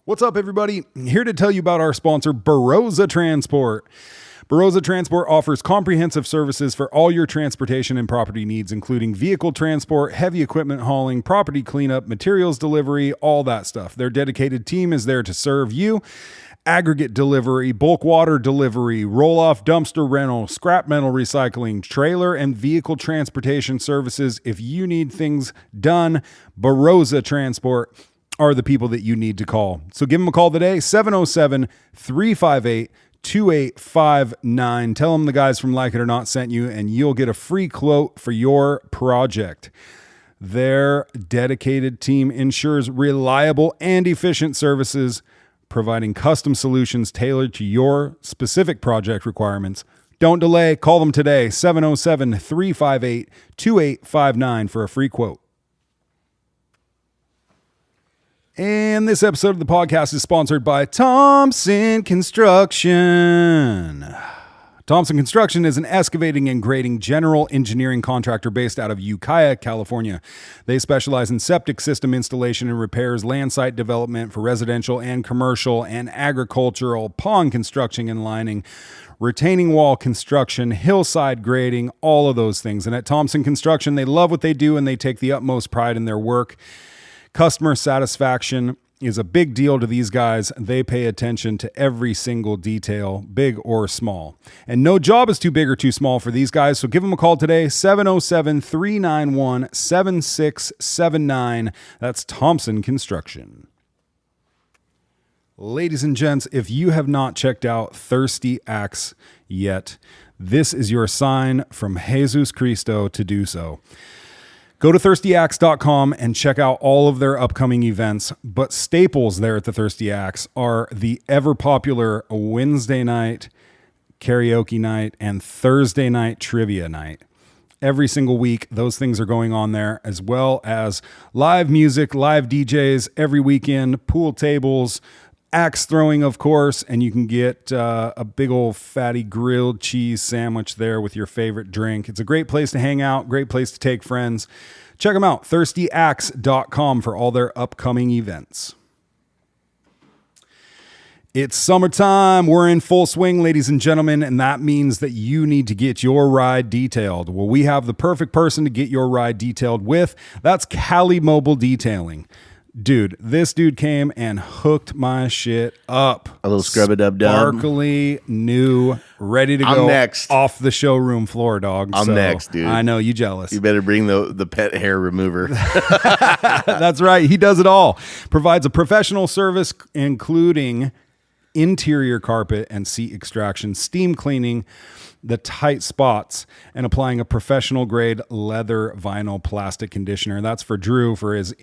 What's up, everybody? Here to tell you about our sponsor, Barossa Transport. Barossa Transport offers comprehensive services for all your transportation and property needs, including vehicle transport, heavy equipment hauling, property cleanup, materials delivery, all that stuff. Their dedicated team is there to serve you. Aggregate delivery, bulk water delivery, roll-off dumpster rental, scrap metal recycling, trailer and vehicle transportation services. If you need things done, Barossa Transport are the people that you need to call. So give them a call today, 707-358-2859. Tell them the guys from Like It or Not sent you, and you'll get a free quote for your project. Their dedicated team ensures reliable and efficient services, providing custom solutions tailored to your specific project requirements. Don't delay. Call them today, 707-358-2859 for a free quote. And this episode of the podcast is sponsored by Thompson Construction. Thompson Construction is an excavating and grading general engineering contractor based out of Ukiah, California. They specialize in septic system installation and repairs, land site development for residential and commercial and agricultural, pond construction and lining, retaining wall construction, hillside grading, all of those things. And at Thompson Construction, they love what they do and they take the utmost pride in their work. Customer satisfaction is a big deal to these guys. They pay attention to every single detail, big or small. And no job is too big or too small for these guys, so give them a call today, 707-391-7679. That's Thompson Construction. Ladies and gents, if you have not checked out Thirsty Axe yet, this is your sign from Jesus Cristo to do so. Go to thirstyaxe.com and check out all of their upcoming events. But staples there at the Thirsty Axe are the ever popular Wednesday night karaoke night and Thursday night trivia night. Every single week, those things are going on there, as well as live music, live DJs every weekend, pool tables, axe throwing, of course, and you can get a big old fatty grilled cheese sandwich there with your favorite drink. It's a great place to hang out, great place to take friends. Check them out, thirstyaxe.com, for all their upcoming events. It's summertime. We're in full swing, ladies and gentlemen, and that means that you need to get your ride detailed. Well, we have the perfect person to get your ride detailed with. That's Cali Mobile Detailing. Dude, this dude came and hooked my shit up. A little scrub-a-dub-dub. Sparkly, new, ready to go next. Off the showroom floor, dog. I'm next, dude. I know, you jealous. You better bring the pet hair remover. That's right. He does it all. Provides a professional service, including interior carpet and seat extraction, steam cleaning the tight spots, and applying a professional grade leather vinyl plastic conditioner. That's for Drew for his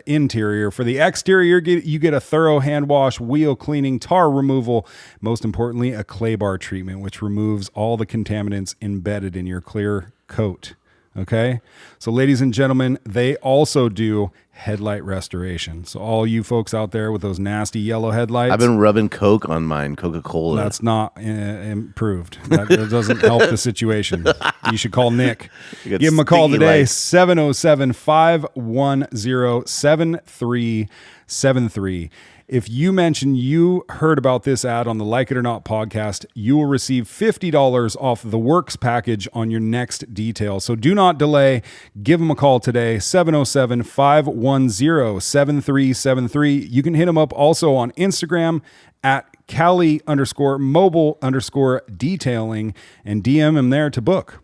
interior. For the exterior, you get a thorough hand wash, wheel cleaning, tar removal, most importantly, a clay bar treatment, which removes all the contaminants embedded in your clear coat. Okay? So ladies and gentlemen, they also do headlight restoration. So all you folks out there with those nasty yellow headlights. I've been rubbing Coke on mine, Coca-Cola. That's not improved. That doesn't help the situation. You should call Nick. Give him a call today, 707-510-7373. If you mention you heard about this ad on the Like It or Not podcast, you will receive $50 off the Works package on your next detail. So do not delay. Give them a call today, 707-510-7373. You can hit them up also on Instagram at Cali_mobile_detailing and DM him there to book.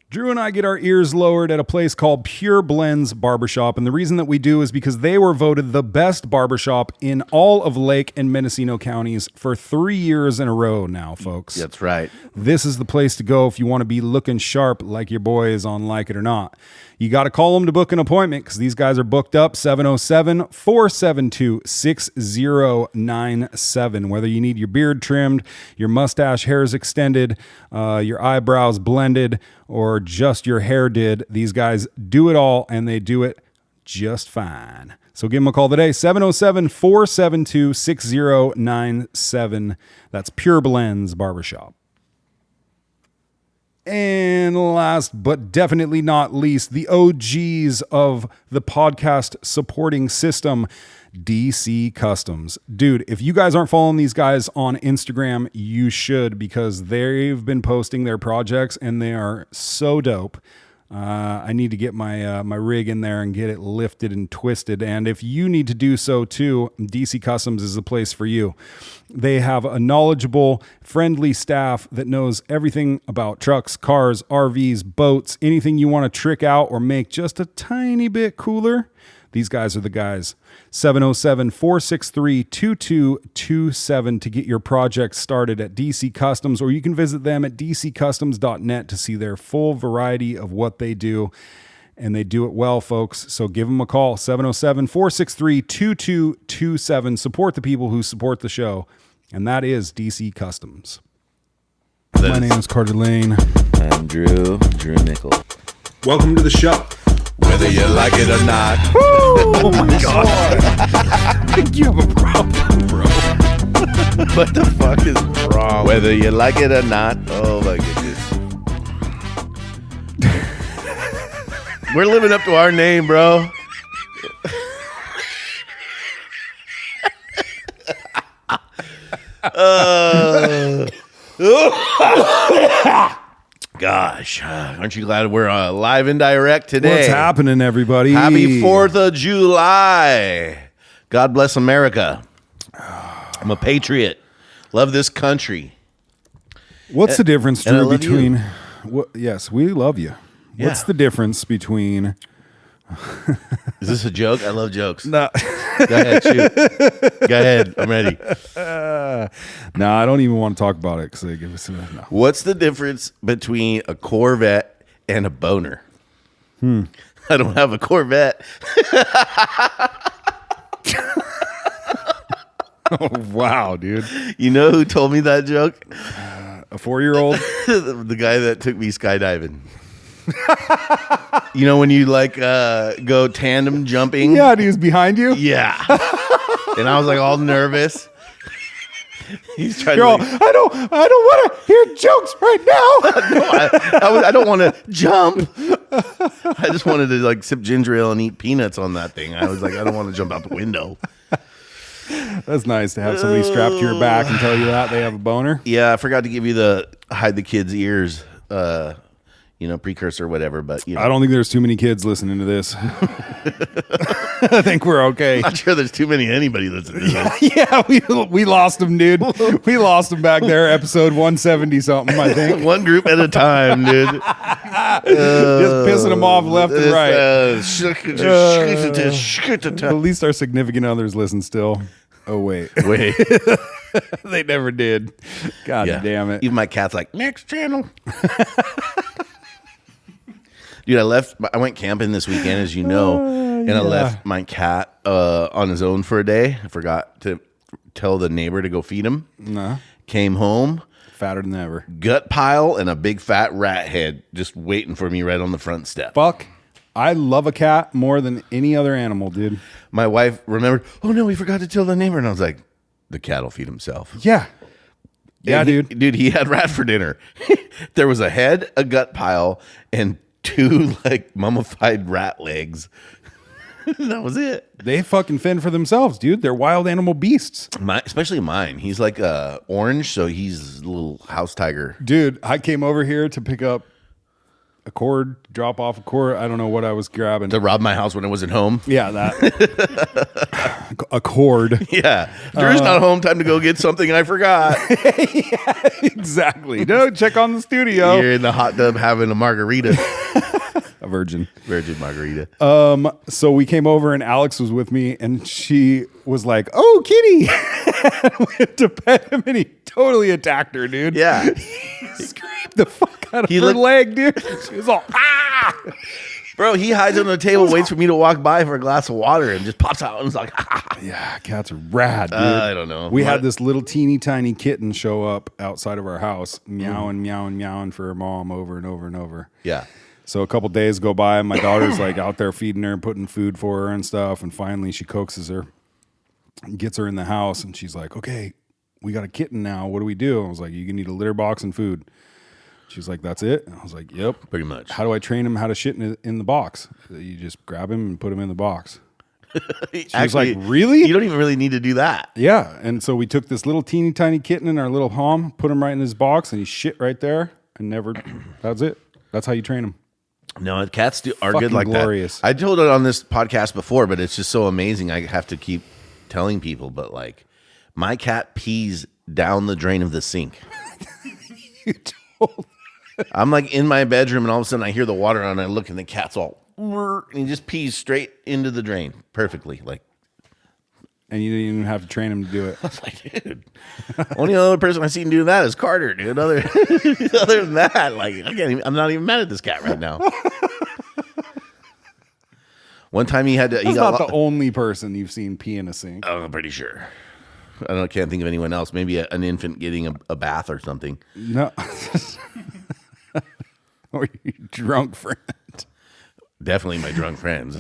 Drew and I get our ears lowered at a place called Pure Blends Barbershop, and the reason that we do is because they were voted the best barbershop in all of Lake and Mendocino counties for 3 years in a row now, folks. That's right. This is the place to go if you want to be looking sharp like your boys on Like It or Not. You got to call them to book an appointment because these guys are booked up, 707-472-6097. Whether you need your beard trimmed, your mustache hairs extended, your eyebrows blended, or just your hair did, these guys do it all, and they do it just fine. So give them a call today, 707-472-6097. That's Pure Blends Barbershop. And last but definitely not least, the OGs of the podcast supporting system, DC Customs. Dude, if you guys aren't following these guys on Instagram, you should, because they've been posting their projects and they are so dope. I need to get my my rig in there and get it lifted and twisted. And if you need to do so too, DC Customs is the place for you. They have a knowledgeable, friendly staff that knows everything about trucks, cars, RVs, boats, anything you want to trick out or make just a tiny bit cooler. These guys are the guys. 707-463-2227 to get your project started at DC Customs, or you can visit them at dccustoms.net to see their full variety of what they do. And they do it well, folks. So give them a call, 707-463-2227. Support the people who support the show. And that is DC Customs. My name is Carter Lane. I'm Drew Nickel. Welcome to the show. Whether you like it or not. Oh my God. I think you have a problem, bro. What the fuck is wrong? Whether you like it or not. Oh my goodness. We're living up to our name, bro. Gosh, aren't you glad we're live and direct today? What's happening, everybody? Happy 4th of July. God bless America. I'm a patriot. Love this country. What's the difference, and I Drew, love between... Yes, we love you. Yeah. What's the difference between... Is this a joke? I love jokes. No. Go ahead, shoot. Go ahead. I'm ready. No, I don't even want to talk about it because they give us... No. What's the difference between a Corvette and a boner? I don't have a Corvette. Oh, wow, dude. You know who told me that joke? A 4-year-old? The guy that took me skydiving. You know when you like go tandem jumping? Yeah, and he was behind you? Yeah. And I was like all nervous. He's trying Girl, to I don't want to hear jokes right now. I don't want to jump. I just wanted to like sip ginger ale and eat peanuts on that thing. I was like, I don't want to jump out the window. That's nice to have somebody strapped to your back and tell you that they have a boner. Yeah, I forgot to give you the hide the kids' ears, precursor or whatever. But I don't think there's too many kids listening to this. I think we're okay. I'm not sure there's too many anybody listening to this. Yeah, we lost them, dude. We lost them back there, episode 170 something, I think. One group at a time, dude. Just pissing them off left and right. At least our significant others listen still. Oh, wait. They never did. God damn it. Even my cat's like, next channel. Dude, I went camping this weekend, as you know, and I left my cat on his own for a day. I forgot to tell the neighbor to go feed him. No. Came home. Fatter than ever. Gut pile and a big fat rat head just waiting for me right on the front step. Fuck. I love a cat more than any other animal, dude. My wife remembered, oh no, we forgot to tell the neighbor. And I was like, the cat will feed himself. Yeah. Yeah, dude. Dude, he had rat for dinner. There was a head, a gut pile, and 2 like mummified rat legs. That was it. They fucking fend for themselves, dude. They're wild animal beasts. Especially mine. He's like orange, so he's a little house tiger. Dude, I came over here to pick up a cord, drop off a cord. I don't know what I was grabbing. To rob my house when I wasn't home. Yeah, that. A cord. Yeah. Drew's not home. Time to go get something I forgot. Yeah, exactly. No, check on the studio. You're in the hot tub having a margarita. A virgin margarita. So we came over and Alex was with me and she was like, "Oh, kitty." We had to pet him and he totally attacked her, dude. Yeah. He screamed the fuck out of her leg, dude. She was all, ah! Bro, he hides under the table, waits for me to walk by for a glass of water and just pops out and is like, ah. Yeah, cats are rad, dude. I don't know. We had this little teeny tiny kitten show up outside of our house, meowing for her mom over and over and over. Yeah. So a couple days go by and my daughter's like out there feeding her and putting food for her and stuff. And finally she coaxes her and gets her in the house. And she's like, "Okay, we got a kitten now. What do we do?" I was like, "You need a litter box and food." She's like, that's it? And I was like, yep. Pretty much. How do I train him how to shit in the box? You just grab him and put him in the box. She was like, really? You don't even really need to do that. Yeah. And so we took this little teeny tiny kitten in our little home, put him right in his box, and he shit right there. And never, that's it. That's how you train him. No, cats are Fucking good like glorious. that. I told it on this podcast before, but it's just so amazing. I have to keep telling people, but like my cat pees down the drain of the sink. You told. I'm like in my bedroom and all of a sudden I hear the water and I look and the cat's all, and he just pees straight into the drain perfectly. Like, And you didn't even have to train him to do it. I was like, dude, only other person I've seen do that is Carter, dude. Other than that, like, I'm not even mad at this cat right now. One time he got not the only person you've seen pee in a sink. Oh, I'm pretty sure. I can't think of anyone else. Maybe an infant getting a bath or something. No. Or your drunk friend. Definitely my drunk friends.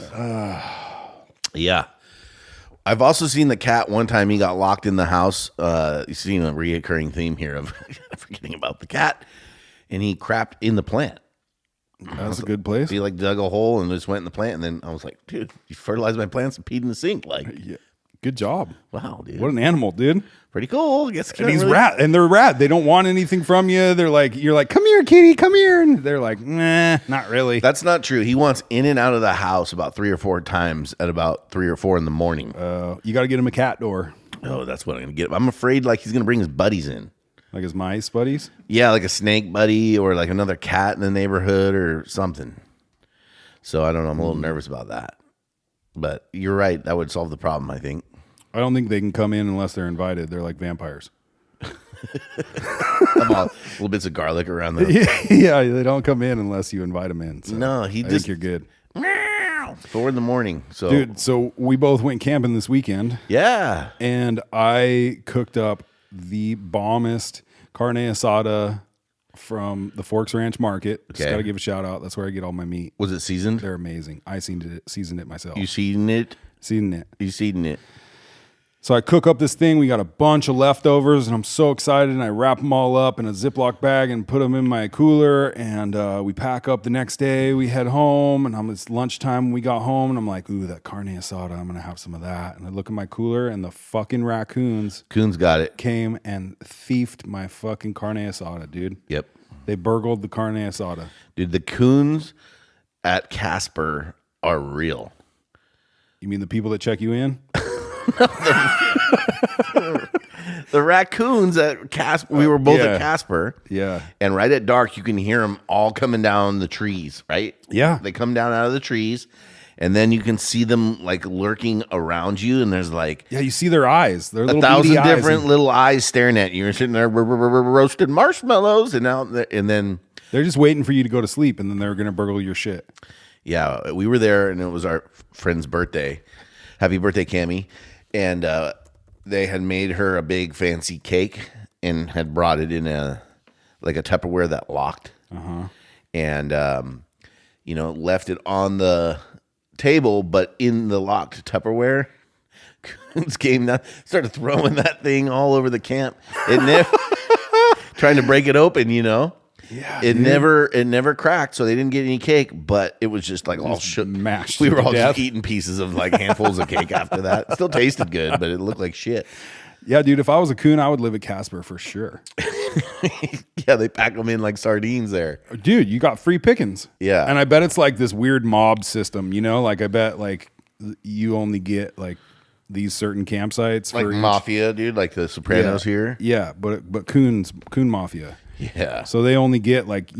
Yeah. I've also seen the cat one time. He got locked in the house. You've seen a reoccurring theme here of forgetting about the cat. And he crapped in the plant. That's a good place. He like dug a hole and just went in the plant. And then I was like, dude, you fertilized my plants and peed in the sink. Like, Yeah. Good job. wow, dude. What an animal, dude. Pretty cool. I guess. And he's rad. And they're rad. They don't want anything from you. They're like, you're like, come here, kitty, come here. And they're like, nah, not really. That's not true. He wants in and out of the house about 3 or 4 times at about 3 or 4 in the morning. You got to get him a cat door. Oh, that's what I'm going to get him. I'm afraid like he's going to bring his buddies in. Like his mice buddies? Yeah, like a snake buddy or like another cat in the neighborhood or something. So I don't know. I'm a little nervous about that. But you're right. That would solve the problem, I think. I don't think they can come in unless they're invited. They're like vampires. Little bits of garlic around the... Yeah, they don't come in unless you invite them in. So No, I think you're good. 4 in the morning. So Dude, so we both went camping this weekend. yeah. And I cooked up the bombest carne asada from the Forks Ranch Market. Just Okay. got to give a shout out. That's where I get all my meat. Was it seasoned? They're amazing. I seasoned it myself. You seasoned it? Seasoned it. You seasoned it. So I cook up this thing. We got a bunch of leftovers, and I'm so excited. And I wrap them all up in a Ziploc bag and put them in my cooler. And we pack up the next day. We head home, and it's lunchtime when we got home. And I'm like, ooh, that carne asada. I'm gonna have some of that. And I look in my cooler, and the fucking raccoons Coons got it. came and thiefed my fucking carne asada, dude. Yep. They burgled the carne asada. Dude, the coons at Casper are real. You mean the people that check you in? The raccoons at Casper, we were both Yeah. at Casper. Yeah. And right at dark, you can hear them all coming down the trees, right? Yeah. They come down out of the trees, and then you can see them like lurking around you, and there's like Yeah, you see their eyes. They're little 1,000 beady eyes. different little eyes staring at you. You're sitting there roasted marshmallows, and then They're just waiting for you to go to sleep, and then they're gonna burgle your shit. yeah, we were there, and it was our friend's birthday. Happy birthday, Cammie. And they had made her a big fancy cake and had brought it in a Tupperware that locked. And left it on the table, but in the locked Tupperware. Coons came down, started throwing that thing all over the camp. Trying to break it open, Yeah, It never cracked, so they didn't get any cake, but it was just like all shook. mashed We to were all death. just eating pieces of like handfuls of cake after that. It still tasted good, but it looked like shit. Yeah, dude. If I was a coon, I would live at Casper for sure. Yeah, they pack them in like sardines there. Dude, you got free pickings. Yeah. And I bet it's like this weird mob system, Like I bet like you only get like these certain campsites Like for each- mafia, dude, like the Sopranos here. Yeah, but coon mafia. Yeah. So they only get like,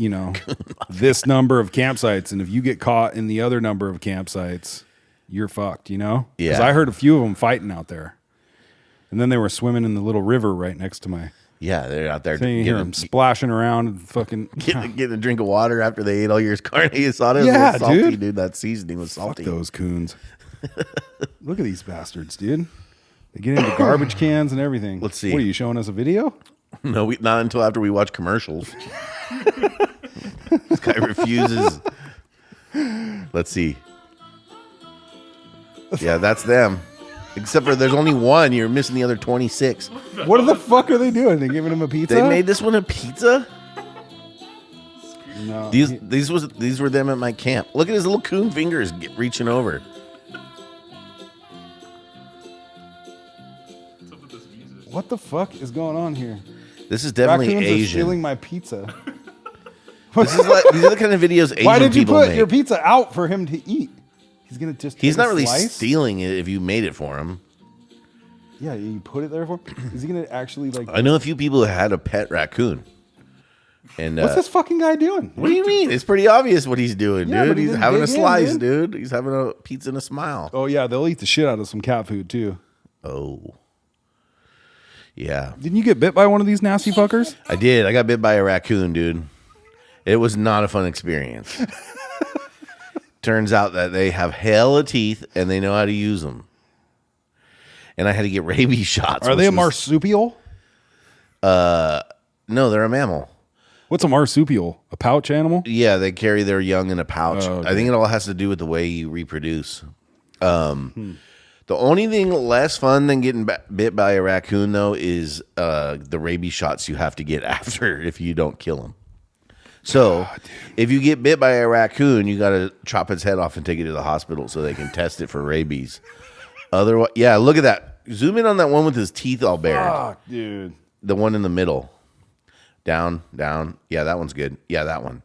this number of campsites. And if you get caught in the other number of campsites, you're fucked, Because Yeah. I heard a few of them fighting out there. And then they were swimming in the little river right next to my Yeah, they're out there thing. You hear them splashing around and fucking getting a drink of water after they ate all your carne asada. Yeah, It was salty, dude. dude. That seasoning was salty. Fuck those coons. Look at these bastards, dude. They get into garbage cans and everything. Let's see. What are you showing us a video? No, not until after we watch commercials. This guy refuses. Let's see. Yeah, that's them. Except for there's only one. You're missing the other 26. What the fuck are they doing? They giving him a pizza? They made this one a pizza? No, These were them at my camp. Look at his little coon fingers reaching over. what the fuck is going on here? This is definitely Raccoons are Asian. stealing my pizza. These are the kind of videos Asian Why did you people put make. your pizza out for him to eat? He's gonna just. He's take a not really slice? stealing it if you made it for him. Yeah, you put it there for him. Is he gonna actually like? I know a few people who had a pet raccoon. And What's this fucking guy doing? what do you mean? It's pretty obvious what he's doing, Yeah, dude. but he He's didn't having a dig in, slice, dude. dude. He's having a pizza and a smile. Oh yeah, they'll eat the shit out of some cat food too. Oh. Yeah. Didn't you get bit by one of these nasty fuckers? I did. I got bit by a raccoon, dude. It was not a fun experience. Turns out that they have hella teeth and they know how to use them. And I had to get rabies shots. Are they a marsupial? No, they're a mammal. What's a marsupial? A pouch animal? Yeah, they carry their young in a pouch. Oh, okay. I think it all has to do with the way you reproduce. The only thing less fun than getting bit by a raccoon, though, is the rabies shots you have to get after if you don't kill them. So, if you get bit by a raccoon, you got to chop its head off and take it to the hospital so they can test it for rabies. Otherwise, yeah, look at that. Zoom in on that one with his teeth all bared. Fuck, dude. The one in the middle. Down, down. Yeah, that one's good. Yeah, that one.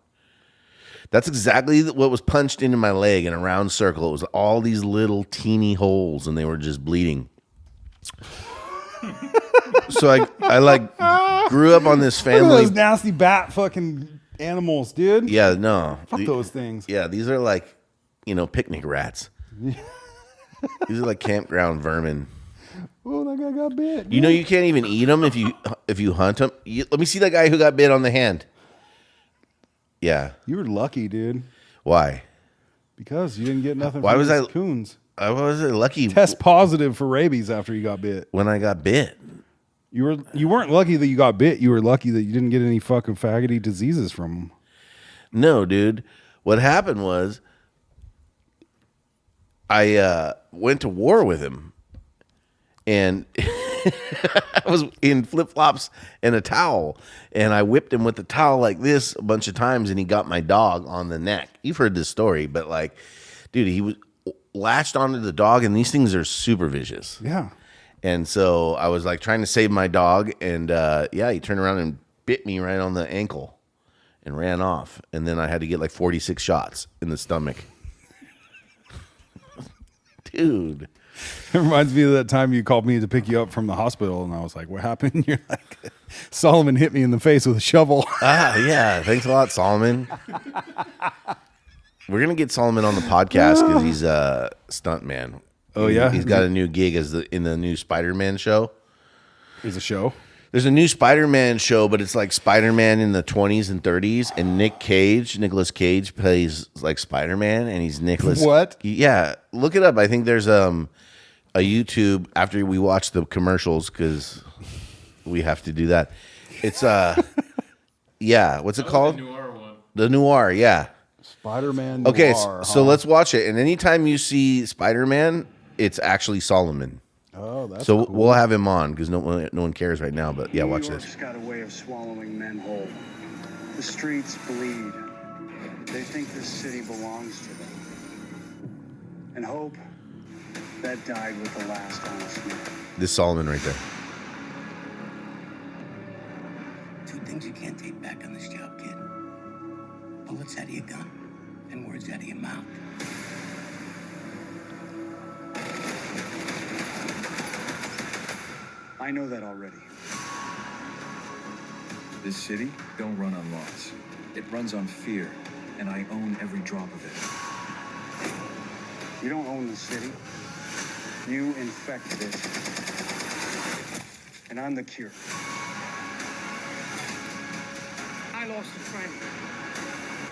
That's exactly what was punched into my leg in a round circle. It was all these little teeny holes, and they were just bleeding. So I like grew up on this Look at family. those nasty bat fucking animals, dude. Yeah, no. Fuck those things. Yeah, these are like, picnic rats. These are like campground vermin. Oh, that guy got bit. You know you can't even eat them if you hunt them. Let me see that guy who got bit on the hand. Yeah. You were lucky, dude. Why? Because you didn't get nothing Why from was these I- coons. I was lucky Test positive for rabies after you got bit. when I got bit. You weren't lucky that you got bit. You were lucky that you didn't get any fucking faggoty diseases from them. No, dude. What happened was I went to war with him. And I was in flip-flops and a towel. And I whipped him with the towel like this a bunch of times. And he got my dog on the neck. You've heard this story. But like, dude, he was latched onto the dog. And these things are super vicious. Yeah. And so I was like trying to save my dog. And he turned around and bit me right on the ankle. And ran off. And then I had to get like 46 shots in the stomach. Dude. It reminds me of that time you called me to pick you up from the hospital, and I was like, what happened? You're like, Solomon hit me in the face with a shovel. Yeah. Thanks a lot, Solomon. We're going to get Solomon on the podcast because he's a stunt man. Oh, yeah? He's got a new gig in the new Spider-Man show. Is a show? There's a new Spider-Man show, but it's like Spider-Man in the 20s and 30s, and Nicolas Cage plays like Spider-Man, and he's Nicholas. What? Yeah, look it up. I think there's a YouTube after we watch the commercials because we have to do that. It's yeah. What's it called? The noir one. The noir. Yeah. Spider-Man Okay, noir, so huh? let's watch it. And anytime you see Spider-Man, it's actually Solomon. Oh, that's So cool. we'll have him on because no one cares right now. But yeah, watch New York's this. got a way of swallowing men whole. The streets bleed. They think this city belongs to them. And hope, that died with the last honest man. This Solomon right there. Two things you can't take back on this job, kid. Bullets out of your gun and words out of your mouth. I know that already. This city don't run on laws. It runs on fear, and I own every drop of it. You don't own the city. You infected it. And I'm the cure. I lost a friend,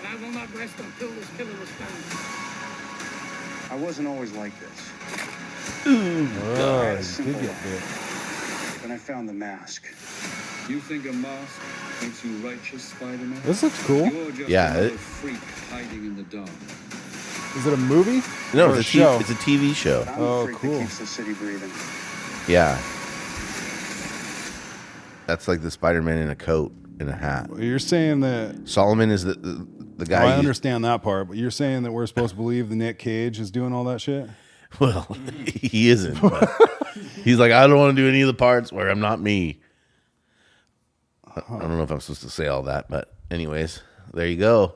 and I will not rest until this killer is found. I wasn't always like this. Oh, a you simple did get life. bit. Then I found the mask. You think a mask makes you righteous, Spider-Man? This looks cool. You're just Yeah, another it- freak hiding in the dark. Is it a movie? No, Or it's a show? it's a TV show. I'm Oh, the freak cool. that keeps the city breathing. Yeah. That's like the Spider-Man in a coat in a hat. You're saying that. Solomon is the guy. I understand that part, but you're saying that we're supposed to believe that Nick Cage is doing all that shit? Well, he isn't. But he's like, I don't want to do any of the parts where I'm not me. I don't know if I'm supposed to say all that, but anyways, there you go.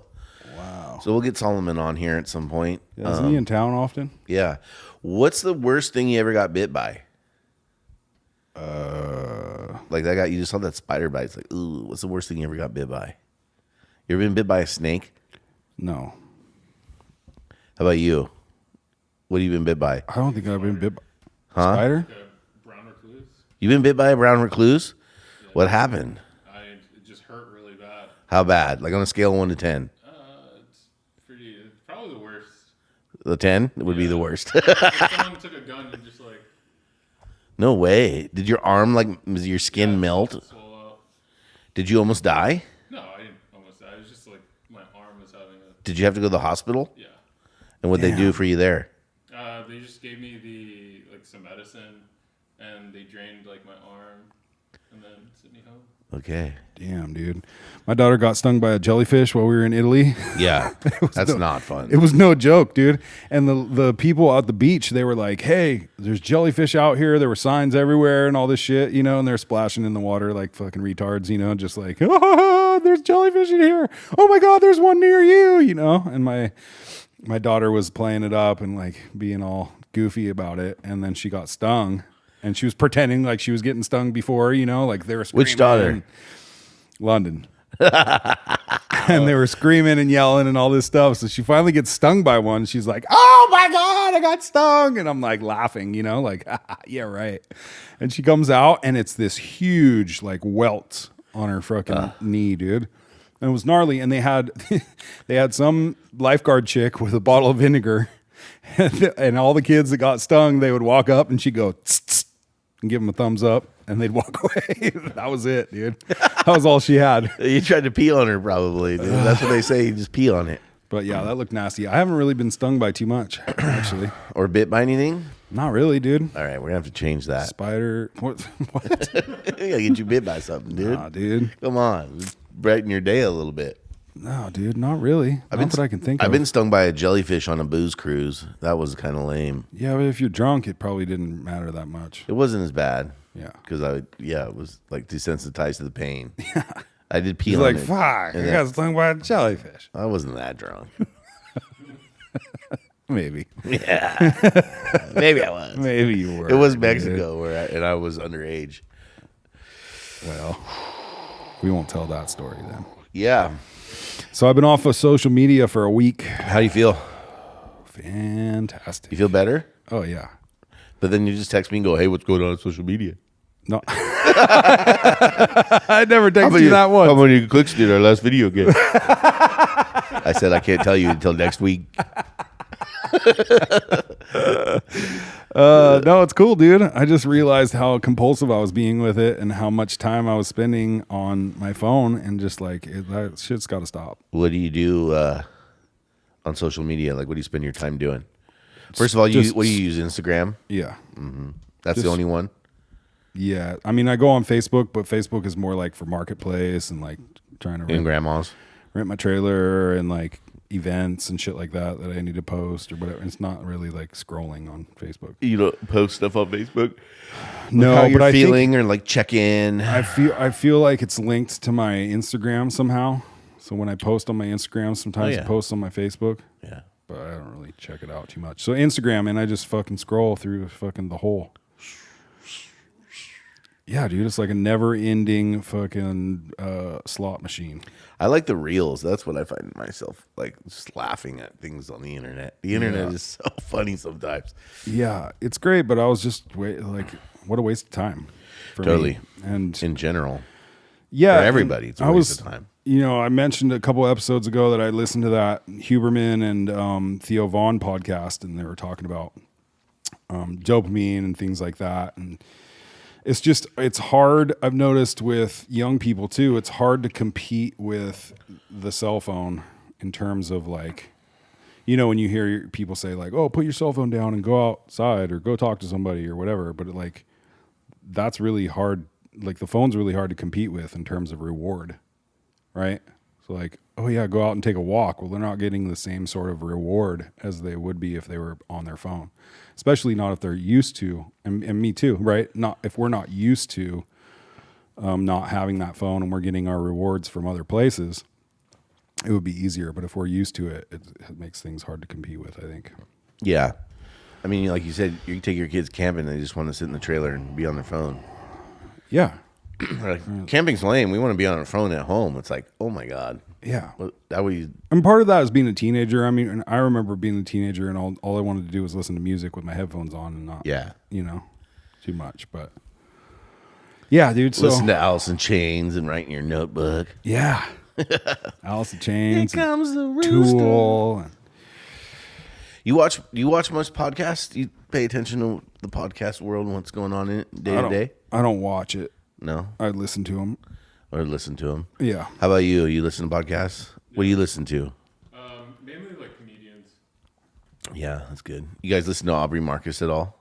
Wow. So we'll get Solomon on here at some point. Yeah, isn't he in town often? Yeah. What's the worst thing you ever got bit by? Like that guy, you just saw that spider bite. It's like, ooh, what's the worst thing you ever got bit by? You ever been bit by a snake? No. How about you? What have you been bit by? I don't think I've been bit by Huh? spider. Brown recluse. You been bit by a brown recluse? Yeah. What happened? It just hurt really bad. How bad? Like on a scale of 1 to 10? It's probably the worst. The 10 would be the worst. If someone took a gun and just like No way. Did your arm, was your skin melt? swole out. Did you almost die? No, I didn't almost die. It was just like my arm was having a Did you have to go to the hospital? yeah. And what'd they do for you there? They just gave me some medicine, and they drained my arm, and then sent me home. Okay. Damn, dude. My daughter got stung by a jellyfish while we were in Italy. Yeah. That's not fun. It was no joke, dude. And the people at the beach, they were like, hey, there's jellyfish out here. There were signs everywhere and all this shit, and they're splashing in the water like fucking retards, just like, oh, there's jellyfish in here. Oh my God, there's one near you, And my daughter was playing it up and being all goofy about it. And then she got stung. And she was pretending like she was getting stung before, like they were screaming. Which daughter? London. And they were screaming and yelling and all this stuff. So she finally gets stung by one. She's like, oh my God, I got stung. And I'm laughing, yeah, right. And she comes out and it's this huge welt on her fucking knee, dude. And it was gnarly. And they had some lifeguard chick with a bottle of vinegar. And all the kids that got stung, they would walk up and she'd go, tss, tss, and give them a thumbs up, and they'd walk away. That was it, dude. That was all she had. You tried to pee on her, probably, dude. That's what they say. You just pee on it. But yeah, that looked nasty. I haven't really been stung by too much, actually. Or bit by anything? Not really, dude. All right, we're going to have to change that. Spider. What? What? I gotta get you bit by something, dude. Nah, dude. Come on. Just brighten your day a little bit. No, dude, not really. Not that I can think of. I've been stung by a jellyfish on a booze cruise. That was kind of lame. Yeah, but if you're drunk, it probably didn't matter that much. It wasn't as bad. Yeah. Because it was desensitized to the pain. Yeah. I did pee He's on like, it. fuck, I and got stung by a jellyfish. I wasn't that drunk. Maybe. Yeah. Maybe I was. Maybe you were. It was dude. Mexico and I was underage. Well, we won't tell that story then. Yeah. So I've been off of social media for a week. How do you feel? Fantastic. You feel better? Oh, yeah. But then you just text me and go, hey, what's going on social media? No. I never texted you that once. How many clicks did our last video get? I said, I can't tell you until next week. No, it's cool, dude. I just realized how compulsive I was being with it and how much time I was spending on my phone, and just that shit's got to stop. What do you do on social media? What do you spend your time doing? First of all, what do you use? Instagram? Yeah. That's the only one? Yeah. I mean, I go on Facebook, but Facebook is more for marketplace and trying to And grandma's? rent my trailer and events and shit like that I need to post or whatever. It's not really scrolling on Facebook. You don't post stuff on Facebook? No, how you're but feeling or check in? I feel like it's linked to my Instagram somehow. So when I post on my Instagram, sometimes I post on my Facebook. Yeah. But I don't really check it out too much. So Instagram, and I just fucking scroll through the whole. Yeah, dude, it's like a never-ending fucking slot machine. I like the reels. That's what I find myself just laughing at things on the internet. The internet is so funny sometimes. Yeah, it's great, but I was just what a waste of time for Totally. me. And In general. yeah, For everybody, it's a waste of time. I mentioned a couple episodes ago that I listened to that Huberman and Theo Vaughn podcast, and they were talking about dopamine and things like that. And it's hard. I've noticed with young people too, it's hard to compete with the cell phone in terms of when you hear people say oh, put your cell phone down and go outside or go talk to somebody or whatever. But that's really hard. The phone's really hard to compete with in terms of reward. right? So like, oh yeah, go out and take a walk. Well, they're not getting the same sort of reward as they would be if they were on their phone, especially not if they're used to, and me too, right? Not if we're not used to not having that phone and we're getting our rewards from other places, it would be easier. But if we're used to it, it makes things hard to compete with, I think. Yeah. I mean, like you said, you can take your kids camping and they just want to sit in the trailer and be on their phone. Yeah. Like, camping's lame. We want to be on our phone at home. It's like, oh my God. Yeah. That way And part of that is being a teenager. I mean, I remember being a teenager and all I wanted to do was listen to music with my headphones on and not, too much. But yeah, dude. So listen to Alice in Chains and write in your notebook. Yeah. Alice in Chains. Here comes the rooster. Tool. You watch much podcasts? You pay attention to the podcast world and what's going on in it day to day? I don't watch it. No? I listen to them. Or listen to them? Yeah. How about you? You listen to podcasts? What do you listen to? Mainly like comedians. Yeah, that's good. You guys listen to Aubrey Marcus at all?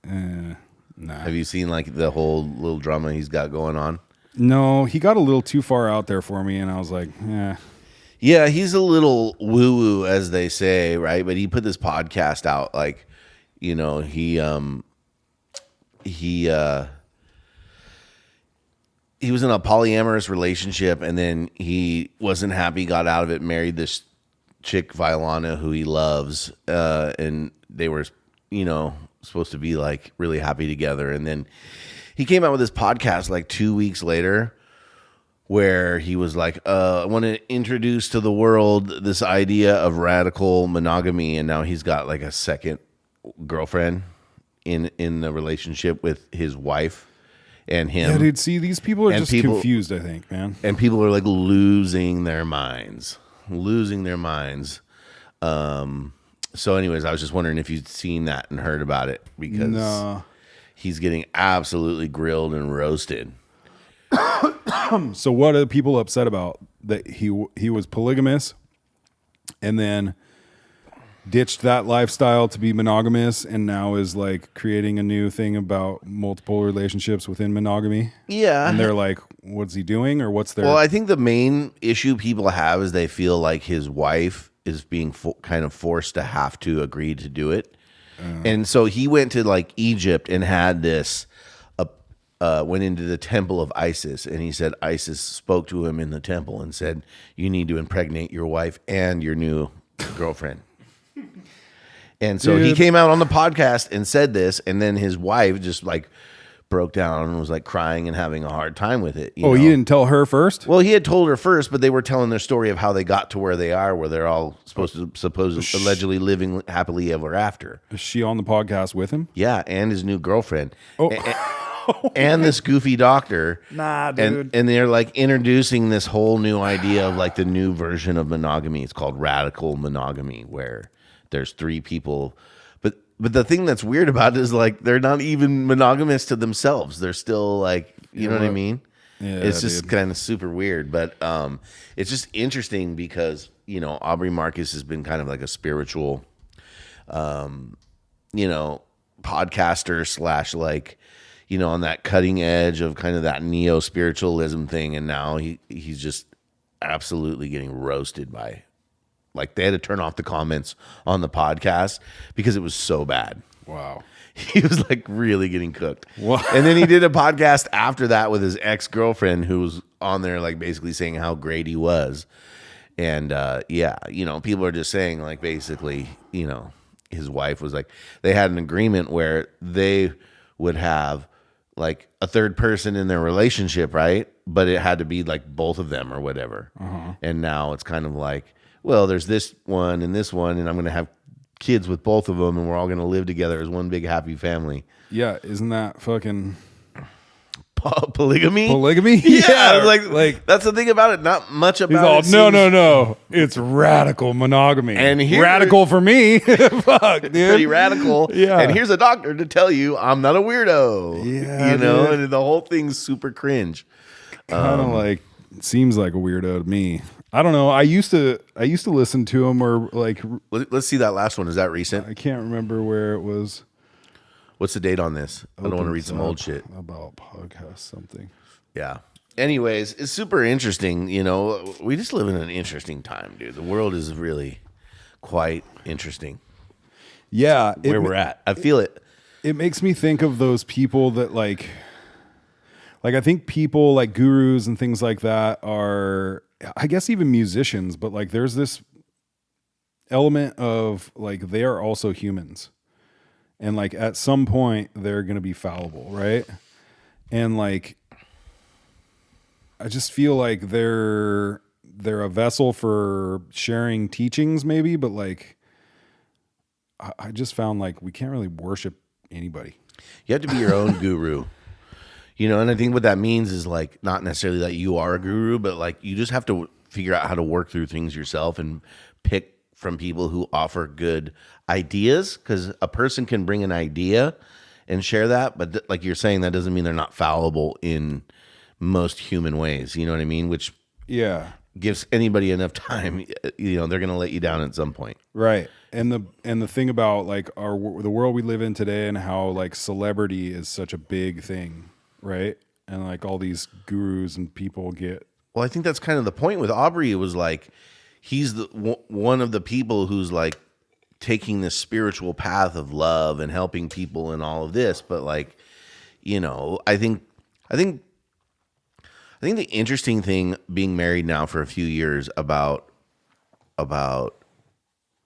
Nah. Have you seen like the whole little drama he's got going on? No, he got a little too far out there for me, and I was like, eh. Yeah, he's a little woo-woo, as they say, right? But he put this podcast out, like, he was in a polyamorous relationship, and then he wasn't happy, got out of it, married this chick, Violana, who he loves, and they were, supposed to be like really happy together. And then he came out with this podcast like 2 weeks later where he was like, I want to introduce to the world this idea of radical monogamy. And now he's got like a second girlfriend in the relationship with his wife and him. Yeah, dude, see, these people are And just people- confused, I think, man. And people are like losing their minds. So anyways, I was just wondering if you'd seen that and heard about it, because No. he's getting absolutely grilled and roasted. So what are people upset about? That he was polygamous and then ditched that lifestyle to be monogamous and now is like creating a new thing about multiple relationships within monogamy? Yeah. And they're like, what's he doing, or what's their... Well, I think the main issue people have is they feel like his wife is being kind of forced to have to agree to do it. And so he went to like Egypt and had this, went into the temple of Isis, and he said Isis spoke to him in the temple and said, you need to impregnate your wife and your new girlfriend. And so he Dude. came out on the podcast and said this, and then his wife just like broke down and was like crying and having a hard time with it. you didn't tell her first? Well, he had told her first, but they were telling their story of how they got to where they are, where they're all supposedly allegedly living happily ever after. Is she on the podcast with him? Yeah, and his new girlfriend. Oh. And this goofy doctor. Nah, dude. And they're like introducing this whole new idea of like the new version of monogamy. It's called radical monogamy, where there's three people. But the thing that's weird about it is like they're not even monogamous to themselves. They're still like, you know what I mean? Yeah, it's just dude. kind of super weird. But it's just interesting because, Aubrey Marcus has been kind of like a spiritual, podcaster / like, on that cutting edge of kind of that neo-spiritualism thing. And now he's just absolutely getting roasted by, like, they had to turn off the comments on the podcast because it was so bad. Wow. He was like really getting cooked. What? And then he did a podcast after that with his ex-girlfriend who was on there like basically saying how great he was. And people are just saying like basically, his wife was like, they had an agreement where they would have like a third person in their relationship, right? But it had to be like both of them or whatever. And now it's kind of like, well, there's this one, and I'm going to have kids with both of them, and we're all going to live together as one big happy family. Yeah, isn't that fucking Polygamy? polygamy? Yeah, like that's the thing about it. Not much about He's it. all, seems no. It's radical monogamy. And here- radical for me. Fuck, dude. Pretty radical. Yeah. And here's a doctor to tell you I'm not a weirdo. Yeah, dude. dude. And the whole thing's super cringe. Kind of like seems like a weirdo to me. I don't know. I used to listen to him, or like Let's see that last one. Is that recent? I can't remember where it was. What's the date on this? I don't want to read Opens some old up shit. about podcast something. Yeah. anyways, it's super interesting. You know, we just live in an interesting time, dude. The world is really quite interesting. Yeah, Where we're at, I feel it. it makes me think of those people that like I think people like gurus and things like that are, I guess, even musicians, but like there's this element of like they are also humans, and like at some point they're going to be fallible, right? And like I just feel like they're a vessel for sharing teachings maybe, but like I just found like we can't really worship anybody. You have to be your own guru. You know, and I think what that means is like not necessarily that you are a guru, but like you just have to figure out how to work through things yourself and pick from people who offer good ideas, because a person can bring an idea and share that, but like you're saying, that doesn't mean they're not fallible in most human ways. You know what I mean? Which Yeah. gives anybody enough time, you know, they're going to let you down at some point. Right. And the thing about like the world we live in today and how like celebrity is such a big thing, right? And like all these gurus and people get. Well, I think that's kind of the point with Aubrey. It was like he's one of the people who's like taking this spiritual path of love and helping people and all of this. But like, you know, I think the interesting thing being married now for a few years about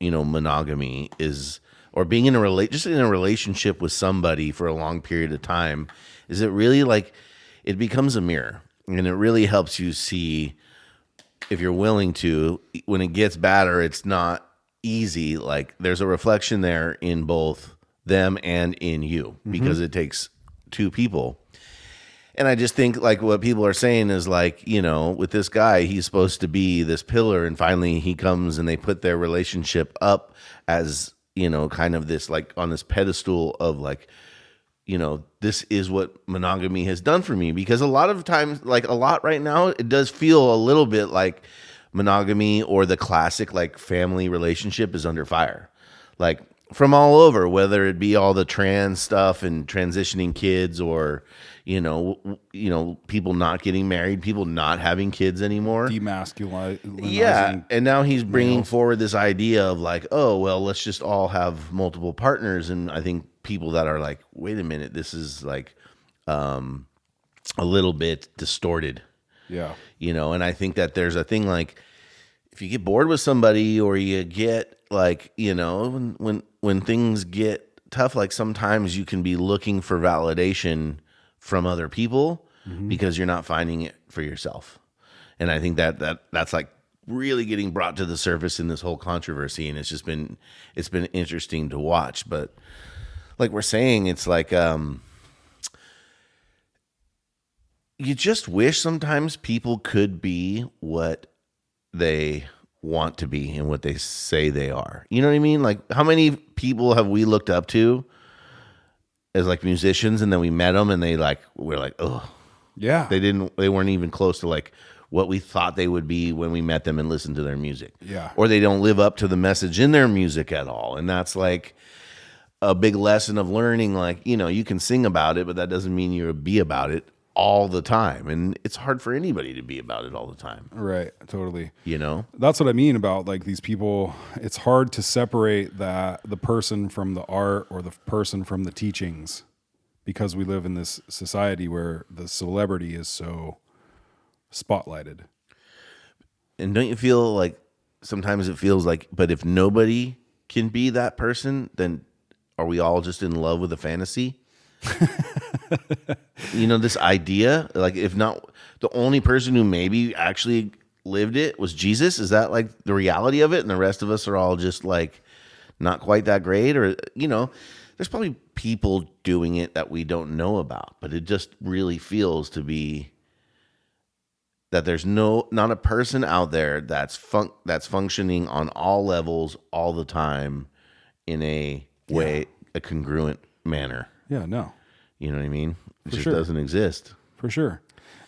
you know, monogamy is, or being in just in a relationship with somebody for a long period of time, is it really like it becomes a mirror, and it really helps you see, if you're willing to, when it gets bad or it's not easy, like there's a reflection there in both them and in you, because it takes two people. And I just think like what people are saying is like, you know, with this guy, he's supposed to be this pillar, and finally he comes and they put their relationship up as, you know, kind of this like on this pedestal of like, you know, this is what monogamy has done for me. Because a lot of times, like a lot right now, it does feel a little bit like monogamy or the classic like family relationship is under fire. Like from all over, whether it be all the trans stuff and transitioning kids, or you know, people not getting married, people not having kids anymore. Demasculinizing. Yeah, and now he's bringing forward this idea of like, oh, well, let's just all have multiple partners. And I think people that are like, wait a minute, this is like a little bit distorted. Yeah. You know, and I think that there's a thing like, if you get bored with somebody, or you get like, you know, when things get tough, like sometimes you can be looking for validation from other people because you're not finding it for yourself. And I think that's like really getting brought to the surface in this whole controversy. And it's been interesting to watch. But like we're saying, it's like, you just wish sometimes people could be what they want to be and what they say they are. You know what I mean? Like how many people have we looked up to as like musicians, and then we met them and we're like, oh Yeah. they weren't even close to like what we thought they would be when we met them and listened to their music. Yeah. Or they don't live up to the message in their music at all. And that's like a big lesson of learning, like, you know, you can sing about it, but that doesn't mean you'll be about it all the time. And it's hard for anybody to be about it all the time. Right. Totally. You know? That's what I mean about like these people. It's hard to separate the person from the art, or the person from the teachings, because we live in this society where the celebrity is so spotlighted. And don't you feel like sometimes it feels like, but if nobody can be that person, then are we all just in love with a fantasy? You know, this idea, like if not the only person who maybe actually lived it was Jesus, is that like the reality of it, and the rest of us are all just like not quite that great? Or, you know, there's probably people doing it that we don't know about, but it just really feels to be that there's not a person out there that's functioning on all levels all the time in a way, a congruent manner. Yeah, no. You know what I mean? It just sure. doesn't exist. For sure.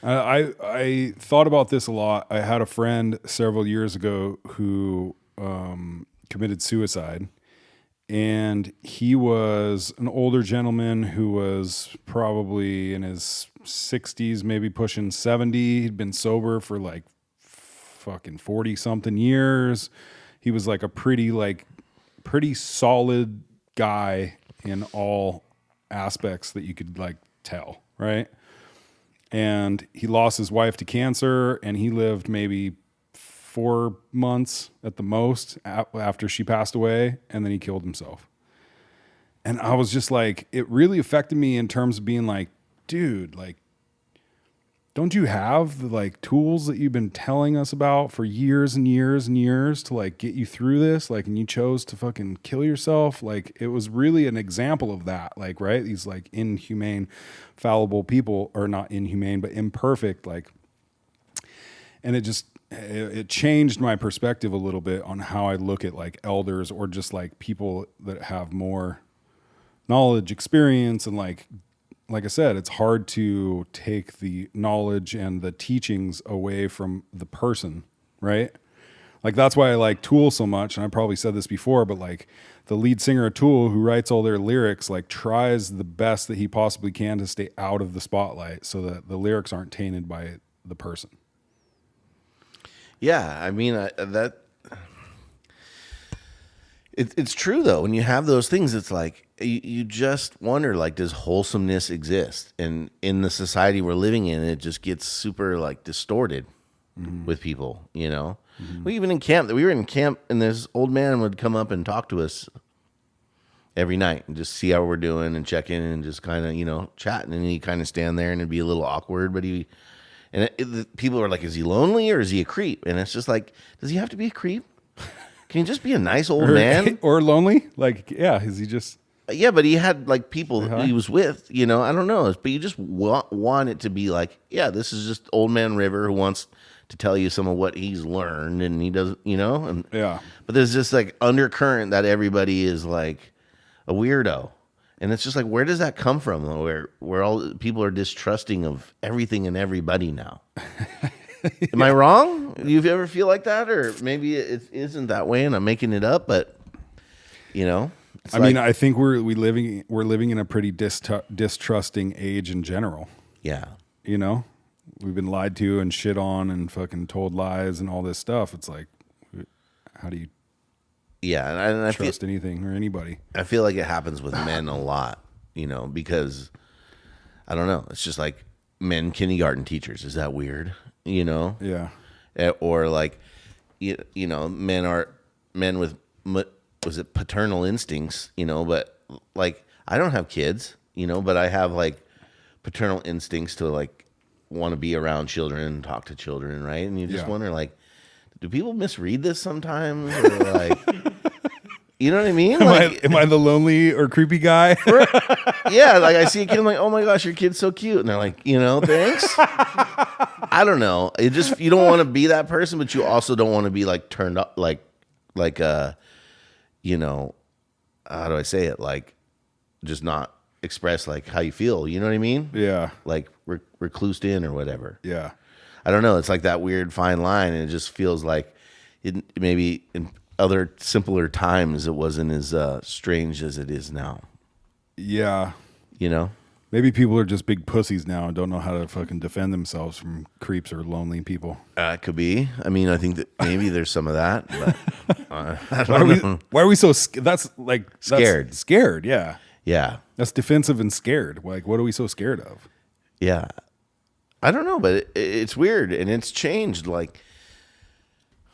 I thought about this a lot. I had a friend several years ago who committed suicide, And he was an older gentleman who was probably in his 60s, maybe pushing 70. He'd been sober for like fucking 40 something years. He was like a pretty solid guy in all aspects that you could like tell, right? And he lost his wife to cancer, and he lived maybe 4 months at the most after she passed away, and then he killed himself. And I was just like, it really affected me in terms of being like, dude, like, don't you have the like tools that you've been telling us about for years and years and years to like get you through this? Like, and you chose to fucking kill yourself. Like, it was really an example of that. Like, right? These like inhumane, fallible people, or not inhumane, but imperfect. Like, and it changed my perspective a little bit on how I look at like elders or just like people that have more knowledge, experience, and like I said, it's hard to take the knowledge and the teachings away from the person, right? Like, that's why I like Tool so much. And I probably said this before, but like the lead singer of Tool, who writes all their lyrics, like tries the best that he possibly can to stay out of the spotlight so that the lyrics aren't tainted by the person. Yeah, I mean it's true though. When you have those things, it's like you just wonder, like, does wholesomeness exist? And in the society we're living in, it just gets super like distorted with people. You know, we even in camp. We were in camp, and this old man would come up and talk to us every night and just see how we're doing and check in and just kind of chat. And he'd kind of stand there, and it'd be a little awkward, but people are like, is he lonely or is he a creep? And it's just like, does he have to be a creep? Can he just be a nice old man? Or lonely? Like, yeah, is he just... Yeah, but he had like people he was with, I don't know. But you just want it to be like, yeah, this is just old man River who wants to tell you some of what he's learned, and he doesn't, and Yeah. But there's this like undercurrent that everybody is like a weirdo. And it's just like, where does that come from? Where all people are distrusting of everything and everybody now. Am I wrong? Do you ever feel like that? Or maybe it isn't that way and I'm making it up, but I mean, I think we're living in a pretty distrusting age in general. Yeah. We've been lied to and shit on and fucking told lies and all this stuff. It's like, how do you and I trust anything or anybody? I feel like it happens with men a lot, because I don't know. It's just like men kindergarten teachers. Is that weird? Yeah. Or like, men with, was it paternal instincts, but like, I don't have kids, but I have like paternal instincts to like want to be around children and talk to children. Right. And you just wonder, like, do people misread this sometimes? Or like, you know what I mean? Am I the lonely or creepy guy? Yeah, like I see a kid, I'm like, oh my gosh, your kid's so cute. And they're like, thanks. I don't know. You don't want to be that person, but you also don't want to be like turned up, how do I say it? Like, just not express like how you feel. You know what I mean? Yeah. Like reclused in or whatever. Yeah. I don't know. It's like that weird fine line, and it just feels like maybe in other simpler times it wasn't as strange as it is now. Yeah. Maybe people are just big pussies now and don't know how to fucking defend themselves from creeps or lonely people. It could be. I mean, I think that maybe there's some of that. But I don't know. Why are we so that's like scared? Scared, yeah. Yeah. That's defensive and scared. Like, what are we so scared of? Yeah. I don't know, but it's weird, and it's changed. Like,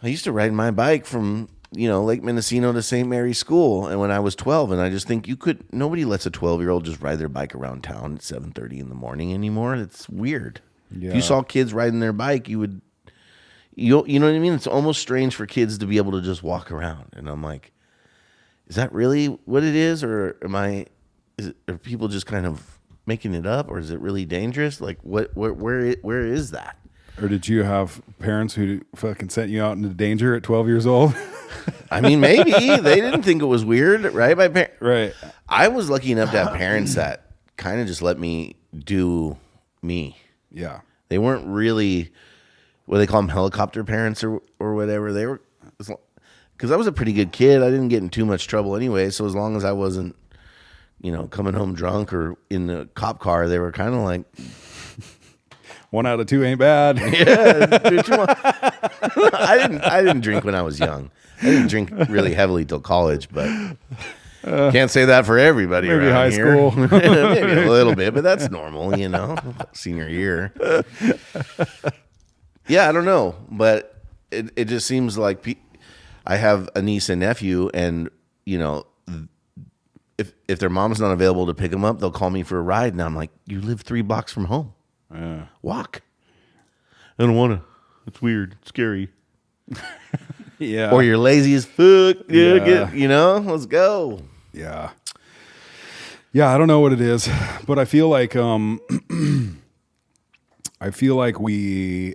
I used to ride my bike from Lake Mendocino to St. Mary's School, and when I was 12, and I just think nobody lets a 12-year-old just ride their bike around town at 7:30 in the morning anymore. It's weird. Yeah. If you saw kids riding their bike, you know what I mean? It's almost strange for kids to be able to just walk around, and I'm like, is that really what it is, or are people just kind of making it up, or is it really dangerous? Like, where is that? Or did you have parents who fucking sent you out into danger at 12 years old? I mean, maybe they didn't think it was weird, right? Right. I was lucky enough to have parents that kind of just let me do me. Yeah. They weren't really what they call them, helicopter parents or whatever. They were because I was a pretty good kid. I didn't get in too much trouble anyway. So as long as I wasn't, coming home drunk or in the cop car, they were kind of like, 1 out of 2 ain't bad. I didn't drink when I was young. I didn't drink really heavily till college, but can't say that for everybody. Maybe around high here. school. Maybe a little bit, but that's normal, senior year. Yeah, I don't know, but it just seems like I have a niece and nephew, and if their mom's not available to pick them up, they'll call me for a ride, and I'm like, you live 3 blocks from home. Walk. I don't want to. It's weird. It's scary. Yeah. Or you're lazy as fuck. Let's go. Yeah. Yeah, I don't know what it is, but I feel like we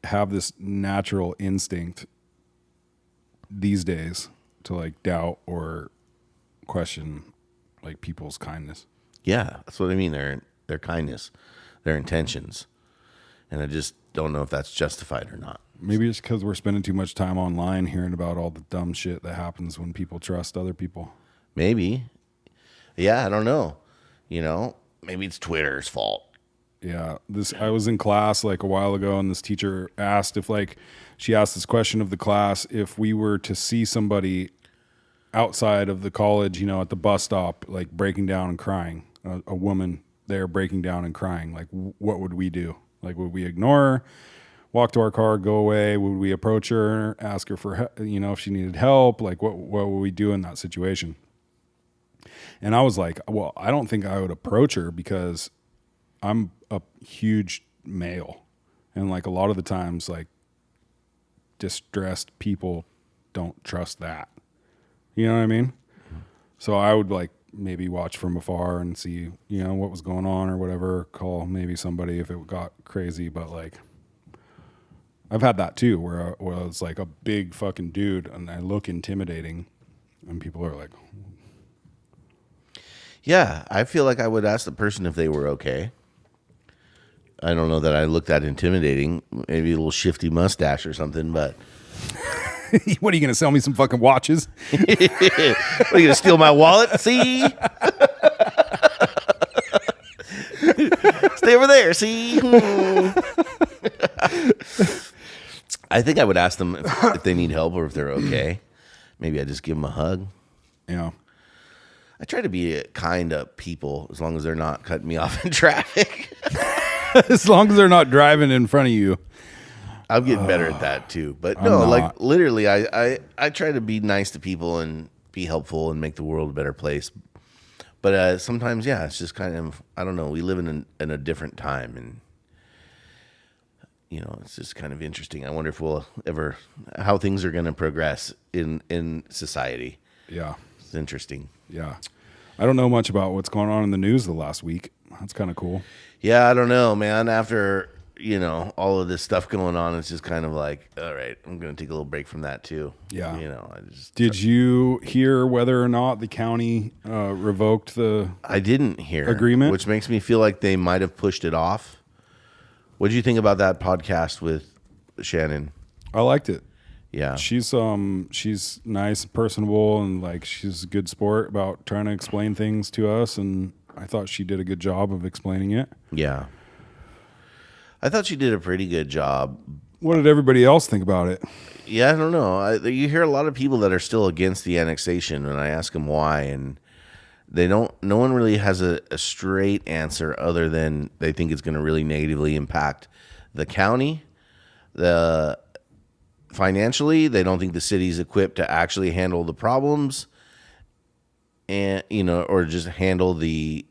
have this natural instinct these days to like doubt or question like people's kindness. Yeah, that's what I mean. Their kindness, their intentions, and I just don't know if that's justified or not. Maybe it's because we're spending too much time online hearing about all the dumb shit that happens when people trust other people. Maybe. Yeah, I don't know. Maybe it's Twitter's fault. Yeah, I was in class like a while ago, and this teacher asked she asked this question of the class: if we were to see somebody outside of the college, at the bus stop, like breaking down and crying, a woman there breaking down and crying, like what would we do? Like, would we ignore her, walk to our car, go away? Would we approach her, ask her for, if she needed help? Like, what would we do in that situation? And I was like, well, I don't think I would approach her because I'm a huge male. And like a lot of the times, like distressed people don't trust that. You know what I mean? So I would like maybe watch from afar and see, what was going on or whatever, call maybe somebody if it got crazy. But like, I've had that too, where it's like a big fucking dude and I look intimidating and people are like, yeah, I feel like I would ask the person if they were okay. I don't know that I looked that intimidating, maybe a little shifty mustache or something, but what are you going to sell me some fucking watches? What, are you going to steal my wallet? See? Stay over there. See? I think I would ask them if they need help or if they're okay. Maybe I just give them a hug. Yeah. I try to be kind to people as long as they're not cutting me off in traffic. As long as they're not driving in front of you. I'm getting better at that too. But I'm no, not. like literally, I try to be nice to people and be helpful and make the world a better place. But sometimes, yeah, it's just kind of, I don't know. We live in a different time, and it's just kind of interesting. I wonder if we'll ever how things are going to progress in society. Yeah. It's interesting. Yeah. I don't know much about what's going on in the news the last week. That's kind of cool. Yeah, I don't know, man. After all of this stuff going on, it's just kind of like, all right, I'm going to take a little break from that too. Yeah. Did you hear whether or not the county revoked the I didn't hear agreement? Which makes me feel like they might have pushed it off. What did you think about that podcast with Shannon? I liked it. Yeah. She's nice, personable, and like she's a good sport about trying to explain things to us, and I thought she did a good job of explaining it. Yeah. I thought she did a pretty good job. What did everybody else think about it? Yeah, I don't know. You hear a lot of people that are still against the annexation, and I ask them why, and no one really has a straight answer other than they think it's going to really negatively impact the county. Financially, they don't think the city's equipped to actually handle the problems, and or just handle the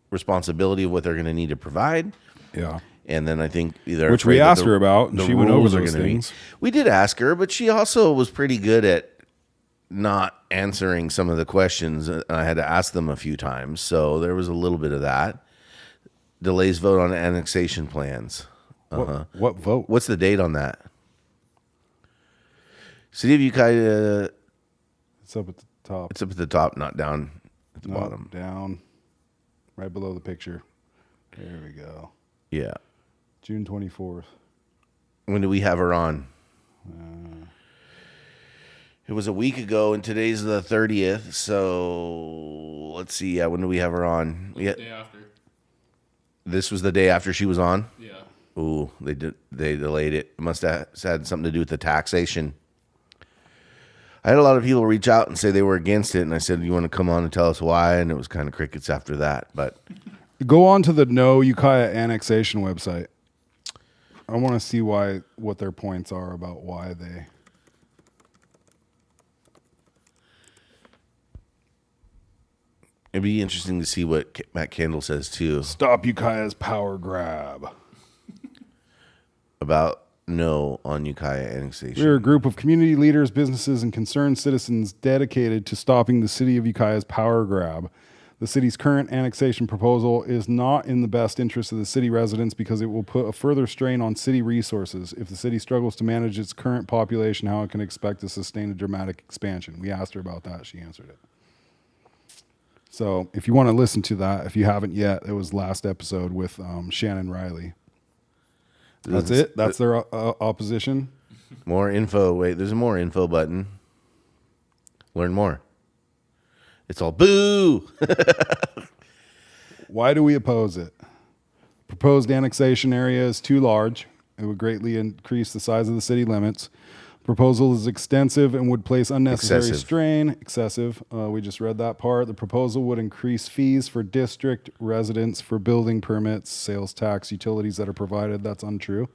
responsibility of what they're going to need to provide. Yeah. And then I think either which we asked her about, and she went over those things. We did ask her, but she also was pretty good at not answering some of the questions. I had to ask them a few times, so there was a little bit of that. Delays vote on annexation plans. What vote? What's the date on that? City of Ukiah. It's up at the top. It's up at the top, not down at the bottom. Down, right below the picture. There we go. Yeah. June 24th. When do we have her on? It was a week ago, and today's the 30th. So let's see. Yeah, when do we have her on? The day after. This was the day after she was on. Yeah. Ooh, they delayed it. It must have had something to do with the taxation. I had a lot of people reach out and say they were against it, and I said, "You want to come on and tell us why?" And it was kind of crickets after that. But Go on to the No Ukiah Annexation website. I want to see what their points are about why they. it'd be interesting to see what Matt Kendall says too Stop Ukiah's power grab. about no on Ukiah annexation. We're a group of community leaders, businesses, and concerned citizens dedicated to stopping the city of Ukiah's power grab. The city's current annexation proposal is not in the best interest of the city residents because it will put a further strain on city resources. If the city struggles to manage its current population, how it can expect to sustain a dramatic expansion? We asked her about that. She answered it. So if you want to listen to that, if you haven't yet, it was last episode with Shannon Riley. That's it. That's their opposition. More info. Wait, there's a more info button. Learn more. It's all boo. Why do we oppose it? Proposed annexation area is too large. It would greatly increase the size of the city limits. Proposal is extensive and would place unnecessary Excessive. strain. Excessive. We just read that part. The proposal would increase fees for district residents for building permits, sales tax, utilities that are provided. That's untrue.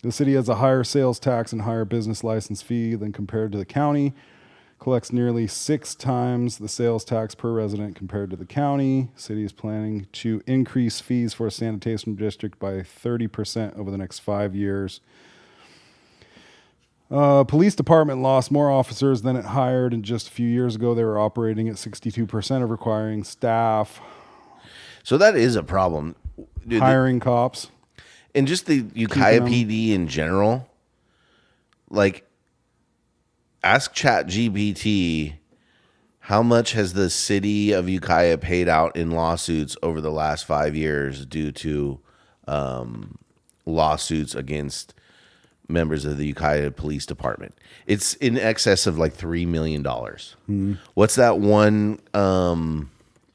The city has a higher sales tax and higher business license fee than compared to the county. Collects nearly 6 times the sales tax per resident compared to the county. City is planning to increase fees for a sanitation district by 30% over the next 5 years. Police department lost more officers than it hired, and just a few years ago they were operating at 62% of requiring staff. So that is a problem. Dude, Hiring cops. and just the Ukiah them- PD in general, like, ask ChatGPT how much has the city of Ukiah paid out in lawsuits over the last 5 years due to lawsuits against members of the Ukiah Police Department. It's in excess of like $3 million. What's that one?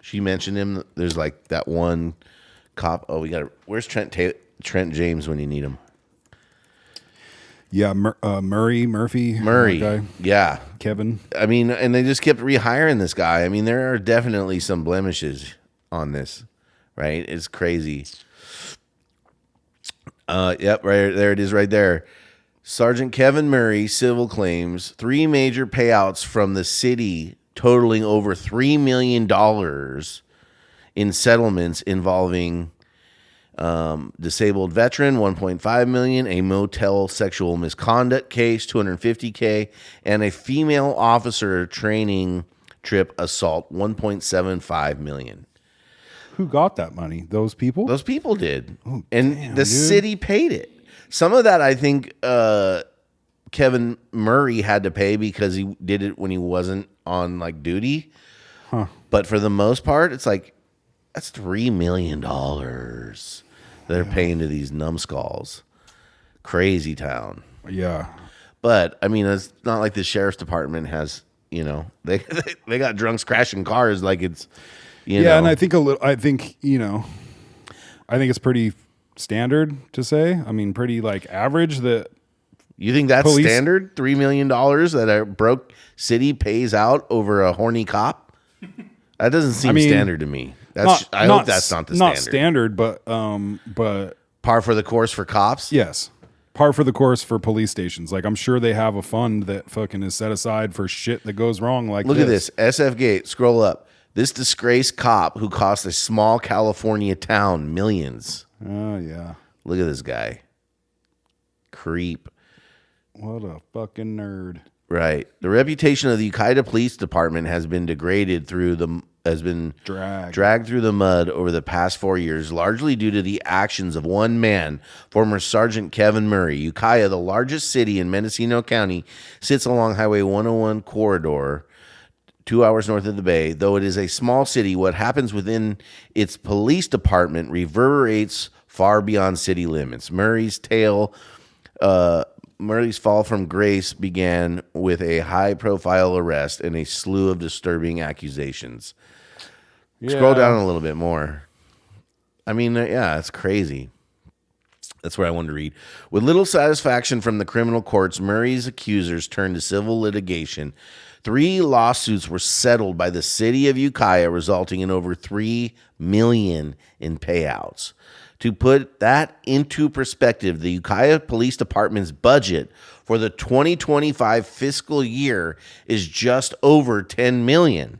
She mentioned him. There's like that one cop. Oh, where's Trent James when you need him? Yeah, Murphy. Murray. Guy. Yeah. Kevin. I mean, and they just kept rehiring this guy. I mean, there are definitely some blemishes on this, right? It's crazy. Yep, right there it is right there. Sergeant Kevin Murray, civil claims, 3 major payouts from the city totaling over $3 million in settlements involving disabled veteran, $1.5 million, a motel sexual misconduct case, $250K, and a female officer training trip assault, $1.75 million. Who got that money? Those people? Those people did. Oh, And damn, the dude. city paid it. Some of that I think Kevin Murray had to pay because he did it when he wasn't on like duty. Huh. But for the most part, it's like that's $3 million they're paying to these numbskulls. Crazy town. Yeah. But I mean, it's not like the sheriff's department has, they got drunks crashing cars like it's, Yeah, and I think I think it's pretty standard to say. I mean, pretty like average that. You think that's Police- standard? $3 million that a broke city pays out over a horny cop? That doesn't seem standard to me. I hope that's not the standard. Not standard, but Par for the course for cops? yes, par for the course for police stations. Like I'm sure they have a fund that fucking is set aside for shit that goes wrong. Like Look at this. SF Gate. Scroll up. This disgraced cop who cost a small California town millions. Oh yeah. Look at this guy. Creep. What a fucking nerd. Right. The reputation of the Ukiah Police Department has been dragged through the mud over the past 4 years, largely due to the actions of one man, former Sergeant Kevin Murray. Ukiah, the largest city in Mendocino County, sits along Highway 101 corridor, 2 hours north of the bay. Though it is a small city, what happens within its police department reverberates far beyond city limits. Murray's tale Murray's fall from grace began with a high-profile arrest and a slew of disturbing accusations. Scroll down a little bit more. I mean, yeah, it's crazy. That's where I wanted to read. With little satisfaction from the criminal courts, Murray's accusers turned to civil litigation. 3 lawsuits were settled by the city of Ukiah, resulting in over $3 million in payouts. To put that into perspective, the Ukiah Police Department's budget for the 2025 fiscal year is just over $10 million.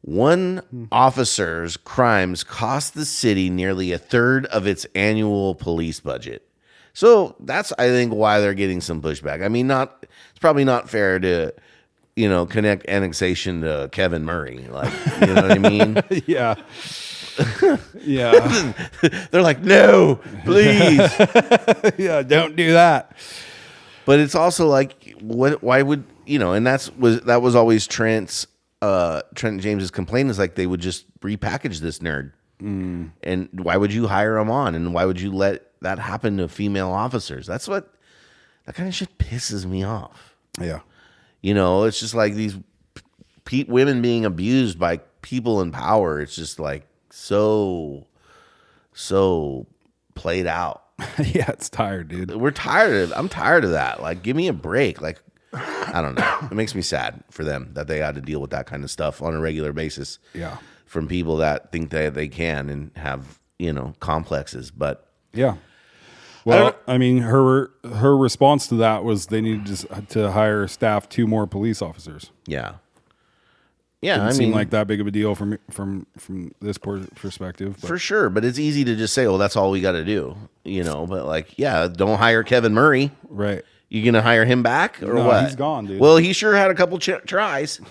One officer's crimes cost the city nearly a third of its annual police budget. So that's, I think, why they're getting some pushback. I mean, it's probably not fair to, connect annexation to Kevin Murray. Like, you know what I mean? Yeah. Yeah. They're like, no, please. Yeah, don't do that. But it's also like, why would, and that was always Trent James's complaint, is like they would just repackage this nerd. And why would you hire him on? And why would you let that happen to female officers? That kind of shit pisses me off. Yeah. It's just like these women being abused by people in power. It's just like so played out. Yeah, it's tired, dude. I'm tired of that. Like, give me a break. Like, I don't know. It makes me sad for them that they had to deal with that kind of stuff on a regular basis. Yeah. From people that think that they can and have, complexes. But yeah. Well, I mean, her response to that was they needed to hire staff 2 more police officers. Yeah. Yeah, Didn't seem like that big of a deal from this perspective. But. For sure, but it's easy to just say, "Oh, that's all we got to do," But like, yeah, don't hire Kevin Murray. Right? You gonna hire him back or no, what? He's gone, dude. Well, he sure had a couple tries.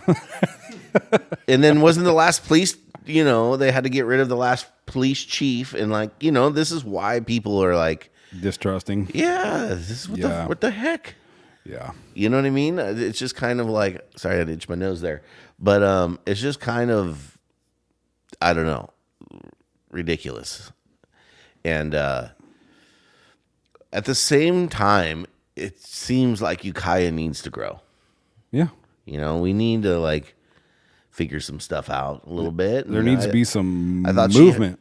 And then wasn't the last police? They had to get rid of the last police chief, and like, this is why people are like distrusting. Yeah, this is what the heck. Yeah. You know what I mean? It's just kind of like, sorry, I had to itch my nose there. But it's just kind of, I don't know, ridiculous. And at the same time, it seems like Ukiah needs to grow. Yeah. We need to like figure some stuff out a little bit. There needs to be some movement.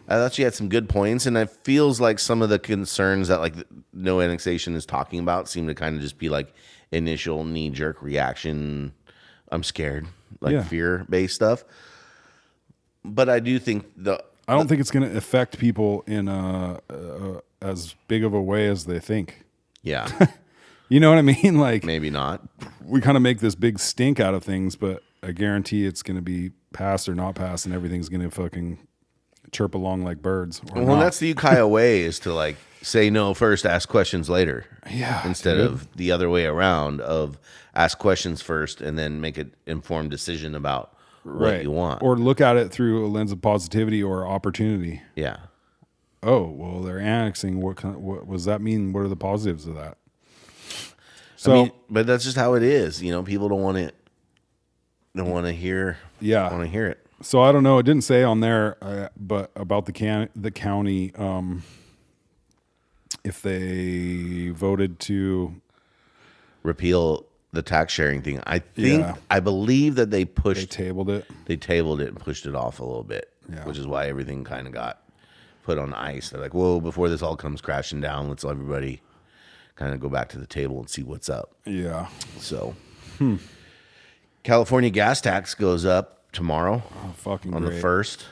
I thought she had some good points, and it feels like some of the concerns that like no annexation is talking about seem to kind of just be like initial knee-jerk reaction. I'm scared, like fear-based stuff. But I do think I don't think it's going to affect people in as big of a way as they think. Yeah. You know what I mean? Like maybe not. We kind of make this big stink out of things, but I guarantee it's going to be passed or not passed, and everything's going to fucking chirp along like birds. Well, that's the Ukiah way, is to like say no first, ask questions later. Yeah. Instead of the other way around of ask questions first and then make an informed decision about what you want. Or look at it through a lens of positivity or opportunity. Yeah. Oh, well, they're annexing. What does that mean? What are the positives of that? So, I mean, but that's just how it is. People don't want it. Don't want to hear. Yeah. Want to hear it. So I don't know. It didn't say on there, but about the county, if they voted to repeal the tax sharing thing. I believe that they tabled it. They tabled it and pushed it off a little bit, which is why everything kind of got put on ice. They're like, whoa, before this all comes crashing down, let's everybody kind of go back to the table and see what's up. Yeah. So, California gas tax goes up tomorrow. Oh, fucking on great. The 1st.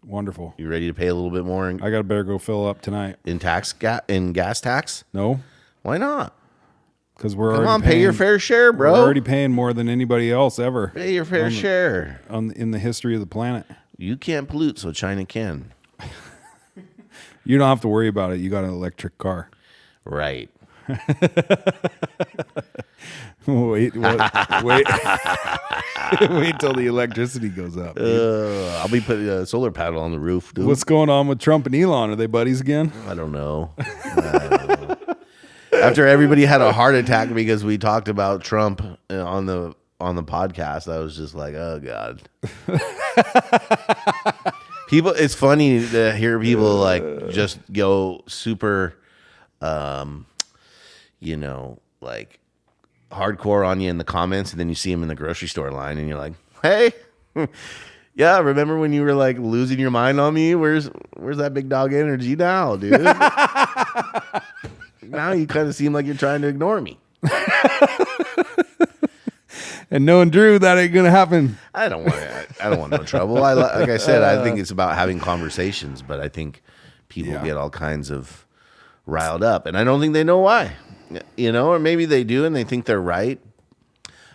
Wonderful. You ready to pay a little bit more? I got better go fill up tonight. In gas tax? No. Why not? Because we're Come already on, paying, pay your fair share, bro. We're already paying more than anybody else ever. Pay your fair share in the history of the planet. You can't pollute, so China can. You don't have to worry about it. You got an electric car. Right. Wait till the electricity goes up. I'll be putting a solar panel on the roof, dude. What's going on with Trump and Elon? Are they buddies again? I don't know. After everybody had a heart attack because we talked about Trump on the podcast, I was just like, oh God. It's funny to hear people like just go super you know, like hardcore on you in the comments, and then you see him in the grocery store line, and you're like, hey, yeah, remember when you were like losing your mind on me? Where's that big dog energy now, dude? Now you kind of seem like you're trying to ignore me. And knowing Drew, that ain't gonna happen. I don't want no trouble. Like I said, I think it's about having conversations, but I think people get all kinds of riled up, and I don't think they know why. You know, or maybe they do and they think they're right.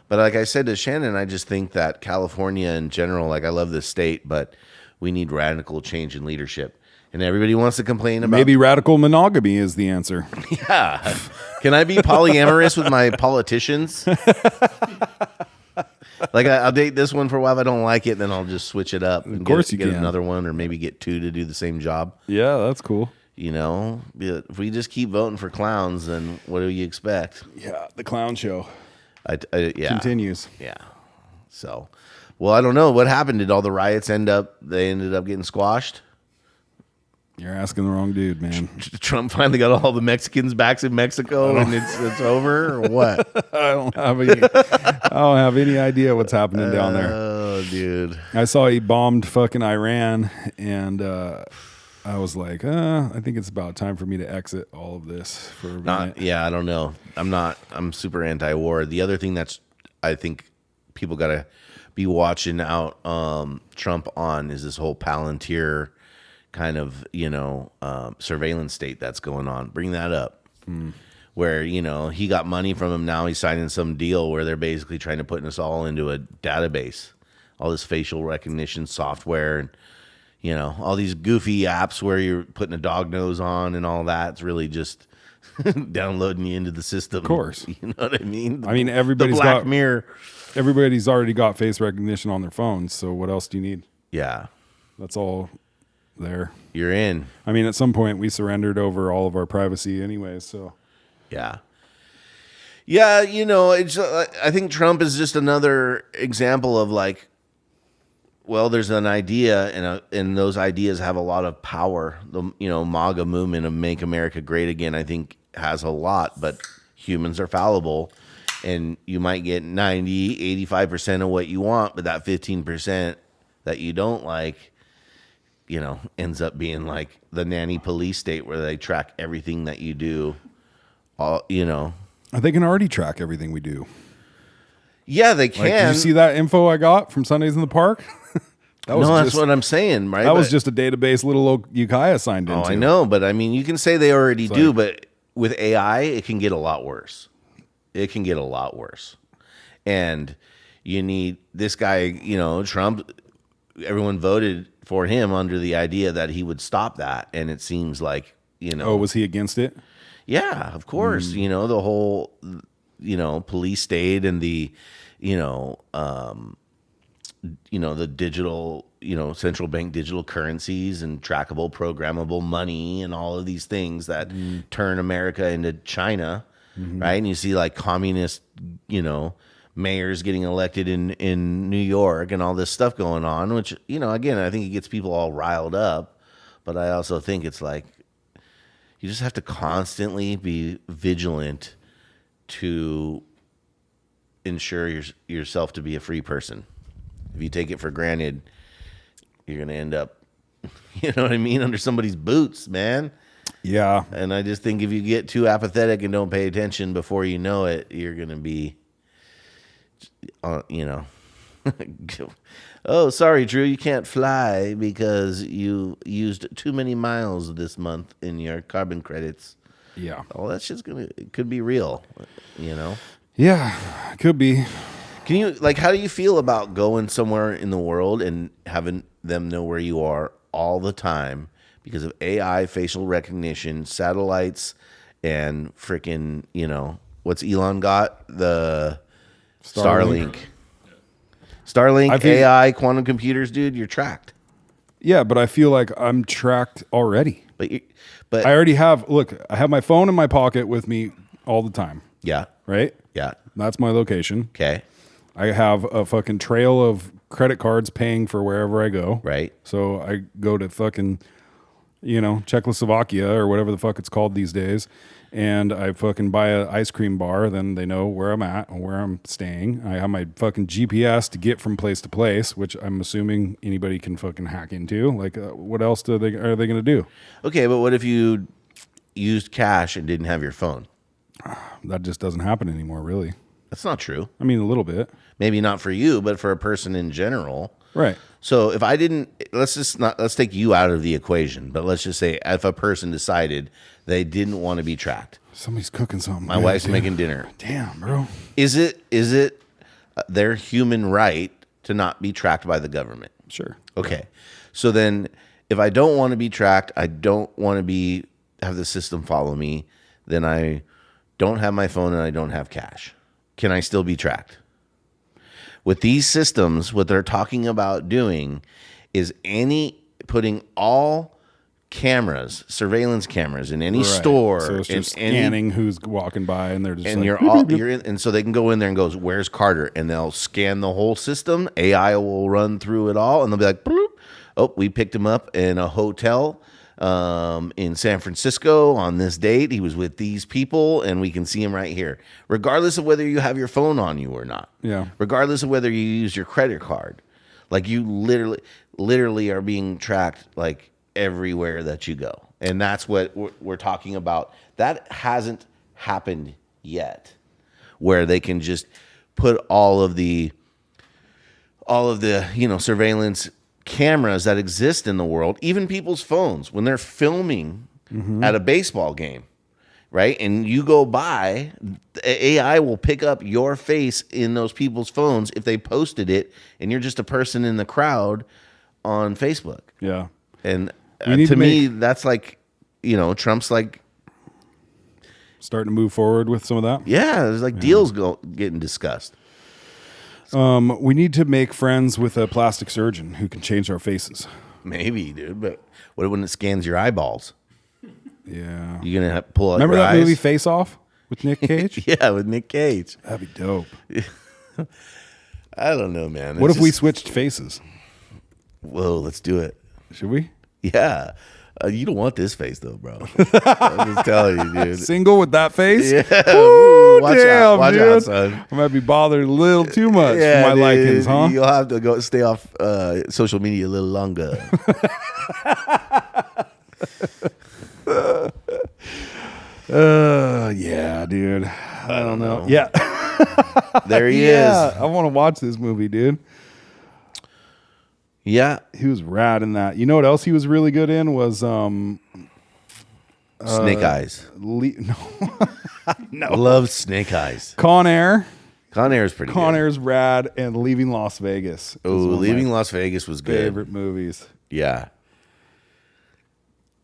But like I said to Shannon, I just think that California in general, like I love this state, but we need radical change in leadership. And everybody wants to complain about Maybe radical monogamy is the answer. Yeah. Can I be polyamorous with my politicians? Like I'll date this one for a while. If I don't like it, then I'll just switch it up. And Of course you get can. another one, or maybe get two to do the same job. Yeah, that's cool. You know, if we just keep voting for clowns, then what do you expect? Yeah, the clown show Yeah, continues. yeah. So, well, I don't know what happened. Did all the riots ended up getting squashed? You're asking the wrong dude, man. Trump finally got all the Mexicans back in Mexico, and it's over, or what? I don't have any idea what's happening down there. Oh, dude. I saw he bombed fucking Iran, and I was like, I think it's about time for me to exit all of this for a minute. Yeah, I don't know. I'm super anti-war. The other thing that's I think people got to be watching out Trump on is this whole Palantir kind of, you know, surveillance state that's going on. Bring that up. Where, you know, he got money from him. Now he's signing some deal where they're basically trying to put us all into a database, all this facial recognition software, and, you know, all these goofy apps where you're putting a dog nose on and all that. It's really just downloading you into the system. Of course. You know what I mean? I mean, everybody's the Black got Mirror. Everybody's already got face recognition on their phones. So what else do you need? Yeah. That's all there. You're in. I mean, at some point we surrendered over all of our privacy anyways. So yeah. Yeah, you know, it's. I think Trump is just another example of like, well, there's an idea, and those ideas have a lot of power. The MAGA movement of Make America Great Again, I think, has a lot, but humans are fallible, and you might get 90, 85% of what you want, but that 15% that you don't like, you know, ends up being like the nanny police state where they track everything that you do. All, you know. they can already track everything we do. Yeah, they can. Like, did you see that info I got from Sundays in the Park? That's what I'm saying, right? That was just a database little old Ukiah signed into. Oh, I know, but I mean, you can say they already do, but with AI, it can get a lot worse. It can get a lot worse. And you need this guy, you know, Trump, everyone voted for him under the idea that he would stop that. And it seems like, you know. Oh, was he against it? Yeah, of course. You know, the whole, you know, police state and the, the digital, central bank digital currencies and trackable, programmable money and all of these things that turn America into China, right? And you see like communist, mayors getting elected in New York and all this stuff going on, which, again, I think it gets people all riled up. But I also think it's like you just have to constantly be vigilant to ensure yourself to be a free person. If you take it for granted, you're going to end up, you know what I mean, under somebody's boots, man. Yeah. And I just think if you get too apathetic and don't pay attention before you know it, you're going to be, oh, sorry, Drew, you can't fly because you used too many miles this month in your carbon credits. Yeah. Oh, that shit's it could be real, Yeah, could be. Can you, how do you feel about going somewhere in the world and having them know where you are all the time because of AI, facial recognition, satellites, and freaking, what's Elon got? The Starlink. Starlink, AI, quantum computers, dude, you're tracked. Yeah, but I feel like I'm tracked already. But I already have, I have my phone in my pocket with me all the time. Yeah. Right? Yeah. That's my location. Okay. I have a fucking trail of credit cards paying for wherever I go. Right. So I go to fucking Czechoslovakia or whatever the fuck it's called these days, and I fucking buy an ice cream bar, then they know where I'm at and where I'm staying. I have my fucking GPS to get from place to place, which I'm assuming anybody can fucking hack into. Like, what else are they going to do? Okay, but what if you used cash and didn't have your phone? That just doesn't happen anymore, really. That's not true. I mean, a little bit. Maybe not for you, but for a person in general. Right. So if I didn't, let's take you out of the equation, but let's just say if a person decided they didn't want to be tracked. Somebody's cooking something. My wife's making dinner. Damn, bro. Is it their human right to not be tracked by the government? Sure. Okay. So then if I don't want to be tracked, I don't want to have the system follow me, then I don't have my phone and I don't have cash. Can I still be tracked? With these systems, what they're talking about doing is putting all cameras, surveillance cameras in any store, So it's just scanning who's walking by, and they're just and like, you're in, and so they can go in there and goes, "Where's Carter?" And they'll scan the whole system. AI will run through it all, and they'll be like, "Bloop. Oh, we picked him up in a hotel in San Francisco on this date. He was with these people, and we can see him right here, regardless of whether you have your phone on you or not. Yeah. Regardless of whether you use your credit card, like you literally are being tracked like everywhere that you go, and that's what we're talking about. That hasn't happened yet, where they can just put all of the surveillance cameras that exist in the world, even people's phones, when they're filming at a baseball game, right? And you go by, the AI will pick up your face in those people's phones if they posted it, and you're just a person in the crowd on Facebook. yeah. And to me, that's like, Trump's like, Starting to move forward with some of that. yeah, there's like deals getting discussed. We need to make friends with a plastic surgeon who can change our faces. Maybe, dude, but what when it scans your eyeballs? Yeah. You're going to have to pull out Remember your that eyes? movie Face Off with Nick Cage? Yeah, with Nick Cage. That'd be dope. I don't know, man. What It's if we just- switched faces? Whoa, let's do it. Should we? Yeah. You don't want this face, though, bro. I'm just telling you, dude. Single with that face? Yeah. Woo, Watch damn, out. Watch dude. out, son. I might be bothered a little too much Yeah, for my dude. likings, huh? You'll have to go stay off social media a little longer. Yeah, dude. I don't know. Yeah. There he Yeah. is. I want to watch this movie, dude. Yeah. He was rad in that. You know what else he was really good in was Snake Eyes. no. Love Snake Eyes. Con Air. Con Air is pretty Con good. Air's rad, and Leaving Las Vegas. Oh, Leaving Las Vegas was good. favorite movies. Yeah.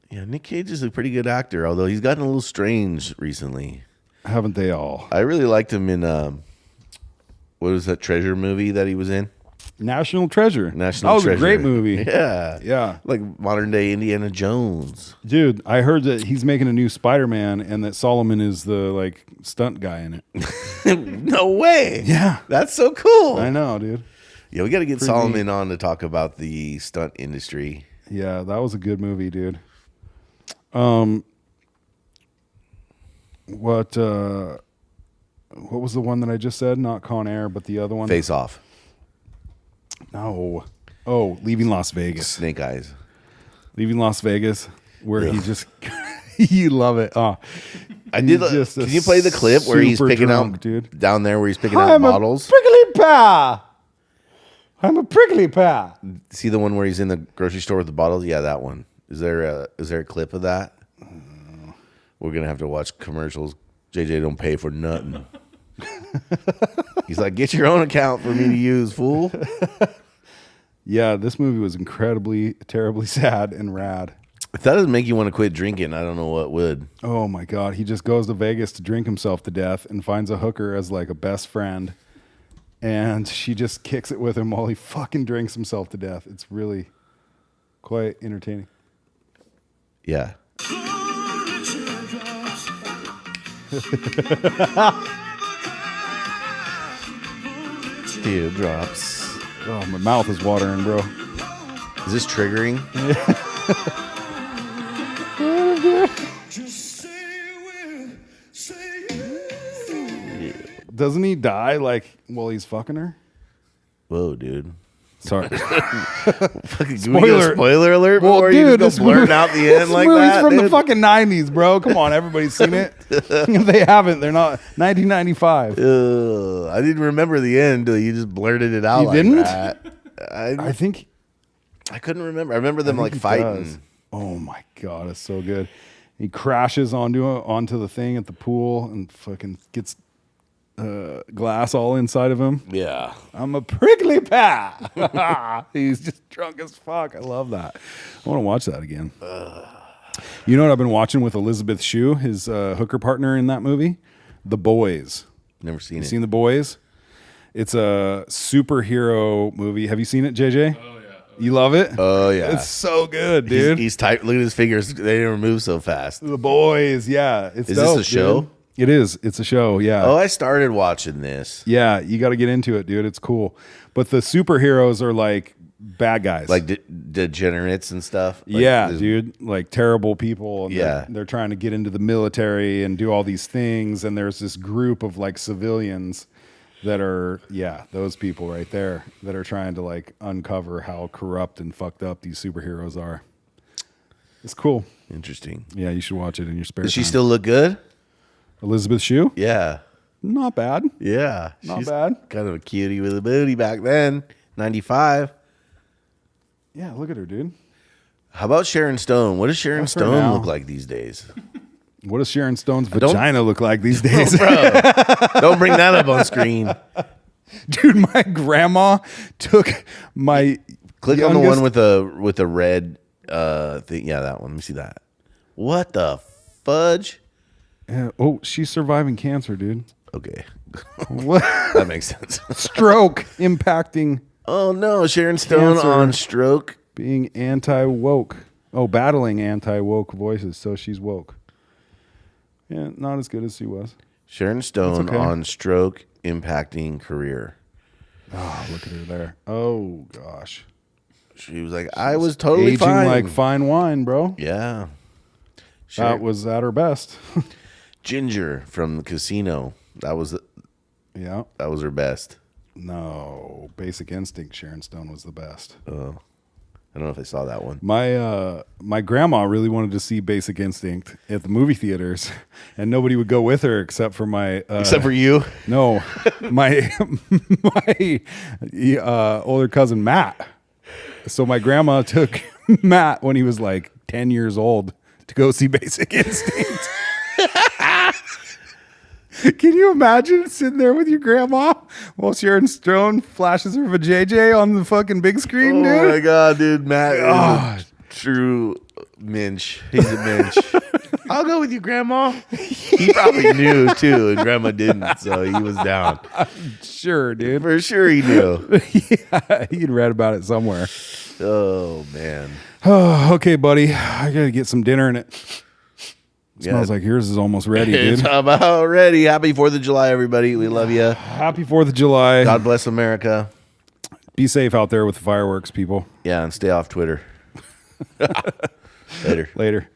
Yeah, Nick Cage is a pretty good actor, although he's gotten a little strange recently. Haven't they all? I really liked him in what was that Treasure movie that he was in? National Treasure. National That was Treasure. a great movie. Yeah. Yeah. Like modern day Indiana Jones. Dude, I heard that he's making a new Spider-Man and that Solomon is the stunt guy in it. No way. Yeah. That's so cool. I know, dude. Yeah, we got to get Pretty Solomon on to talk about the stunt industry. Yeah, that was a good movie, dude. What was the one that I just said? Not Con Air, but the other one. Face Off. No. Oh, Leaving Las Vegas. Snake Eyes. Leaving Las Vegas, where he just you love it. Oh, I did. just a Can you play the clip where he's super picking drunk, out, dude? down there where he's picking out I'm models? a prickly pear. I'm a prickly pear. See the one where he's in the grocery store with the bottles? Yeah, that one. Is there a clip of that? We're gonna have to watch commercials. JJ don't pay for nothing. He's like, get your own account for me to use, fool. Yeah, this movie was incredibly, terribly sad and rad. If that doesn't make you want to quit drinking, I don't know what would. Oh my God. He just goes to Vegas to drink himself to death and finds a hooker as like a best friend. And she just kicks it with him while he fucking drinks himself to death. It's really quite entertaining. Yeah. Teardrops. Oh, my mouth is watering, bro. Is this triggering? Doesn't he die like while he's fucking her? Whoa, dude. Sorry. Fucking Spoiler. spoiler alert Well, before dude, you this just go blurting out the end this like movie's that. from the dude. fucking 90s, bro. Come on, everybody's seen it. If they haven't, they're not. 1995. I didn't remember the end till you just blurted it out. You like didn't? That. I think. I couldn't remember. I remember them like he fighting. does. Oh my god, it's so good. He crashes onto the thing at the pool and fucking gets glass all inside of him. Yeah. I'm a prickly pat. He's just drunk as fuck. I love that. I want to watch that again. You know what I've been watching with Elizabeth Shue, his hooker partner in that movie? The Boys. Never seen You it. seen The Boys? It's a superhero movie. Have you seen it, JJ? Oh yeah. You love it? Oh yeah. It's so good, dude. He's tight. Look at his fingers. They didn't move so fast. The Boys, yeah. It's Is dope, this a show? dude. It is. It's a show, yeah. Oh, I started watching this. Yeah, you got to get into it, dude. It's cool. But the superheroes are like bad guys. Like degenerates and stuff. Like, yeah, there's- dude. Like terrible people. And Yeah. they're trying to get into the military and do all these things. And there's this group of like civilians that are, yeah, those people right there that are trying to like uncover how corrupt and fucked up these superheroes are. It's cool. Interesting. Yeah, you should watch it in your spare Does she time. still look good? Elizabeth Shue? Yeah. Not bad. Yeah. Not She's bad. kind of a cutie with a booty back then. 95. Yeah, look at her, dude. How about Sharon Stone? What does Sharon That's her Stone now. look like these days? What does Sharon Stone's vagina look like these days? Don't bring that up on screen. Dude, my grandma took my Click on the one youngest- with the red thing. Yeah, that one. Let me see that. What the fudge? Oh, she's surviving cancer, dude. Okay. What? That makes sense. Stroke impacting Oh no, Sharon Stone Cancer. on stroke. being anti-woke. Oh, battling anti-woke voices, so she's woke. Yeah, not as good as she was. Sharon Stone okay. on stroke impacting career. Oh, look at her there. Oh gosh. She was like, I was totally Aging fine. like fine wine, bro. Yeah. That was at her best. Ginger from the Casino. That was Yeah. her best. No, Basic Instinct, Sharon Stone was the best. I don't know if I saw that one. My grandma really wanted to see Basic Instinct at the movie theaters, and nobody would go with her except for my Except for you. no, my older cousin Matt. So my grandma took Matt when he was like 10 years old to go see Basic Instinct. Can you imagine sitting there with your grandma while Sharon Stone flashes her vajayjay on the fucking big screen, Oh dude? my god, dude. Matt God. is a true minch. He's a minch. I'll go with you, Grandma. He probably knew too, and Grandma didn't, so he was down. Sure, dude. For sure he knew. Yeah, he'd read about it somewhere. Oh man. Oh, okay, buddy. I gotta get some dinner in it. Yeah. Smells like yours is almost ready, It's dude. about ready. Happy 4th of July, everybody. We love you. Happy 4th of July. God bless America. Be safe out there with the fireworks, people. Yeah, and stay off Twitter. Later. Later.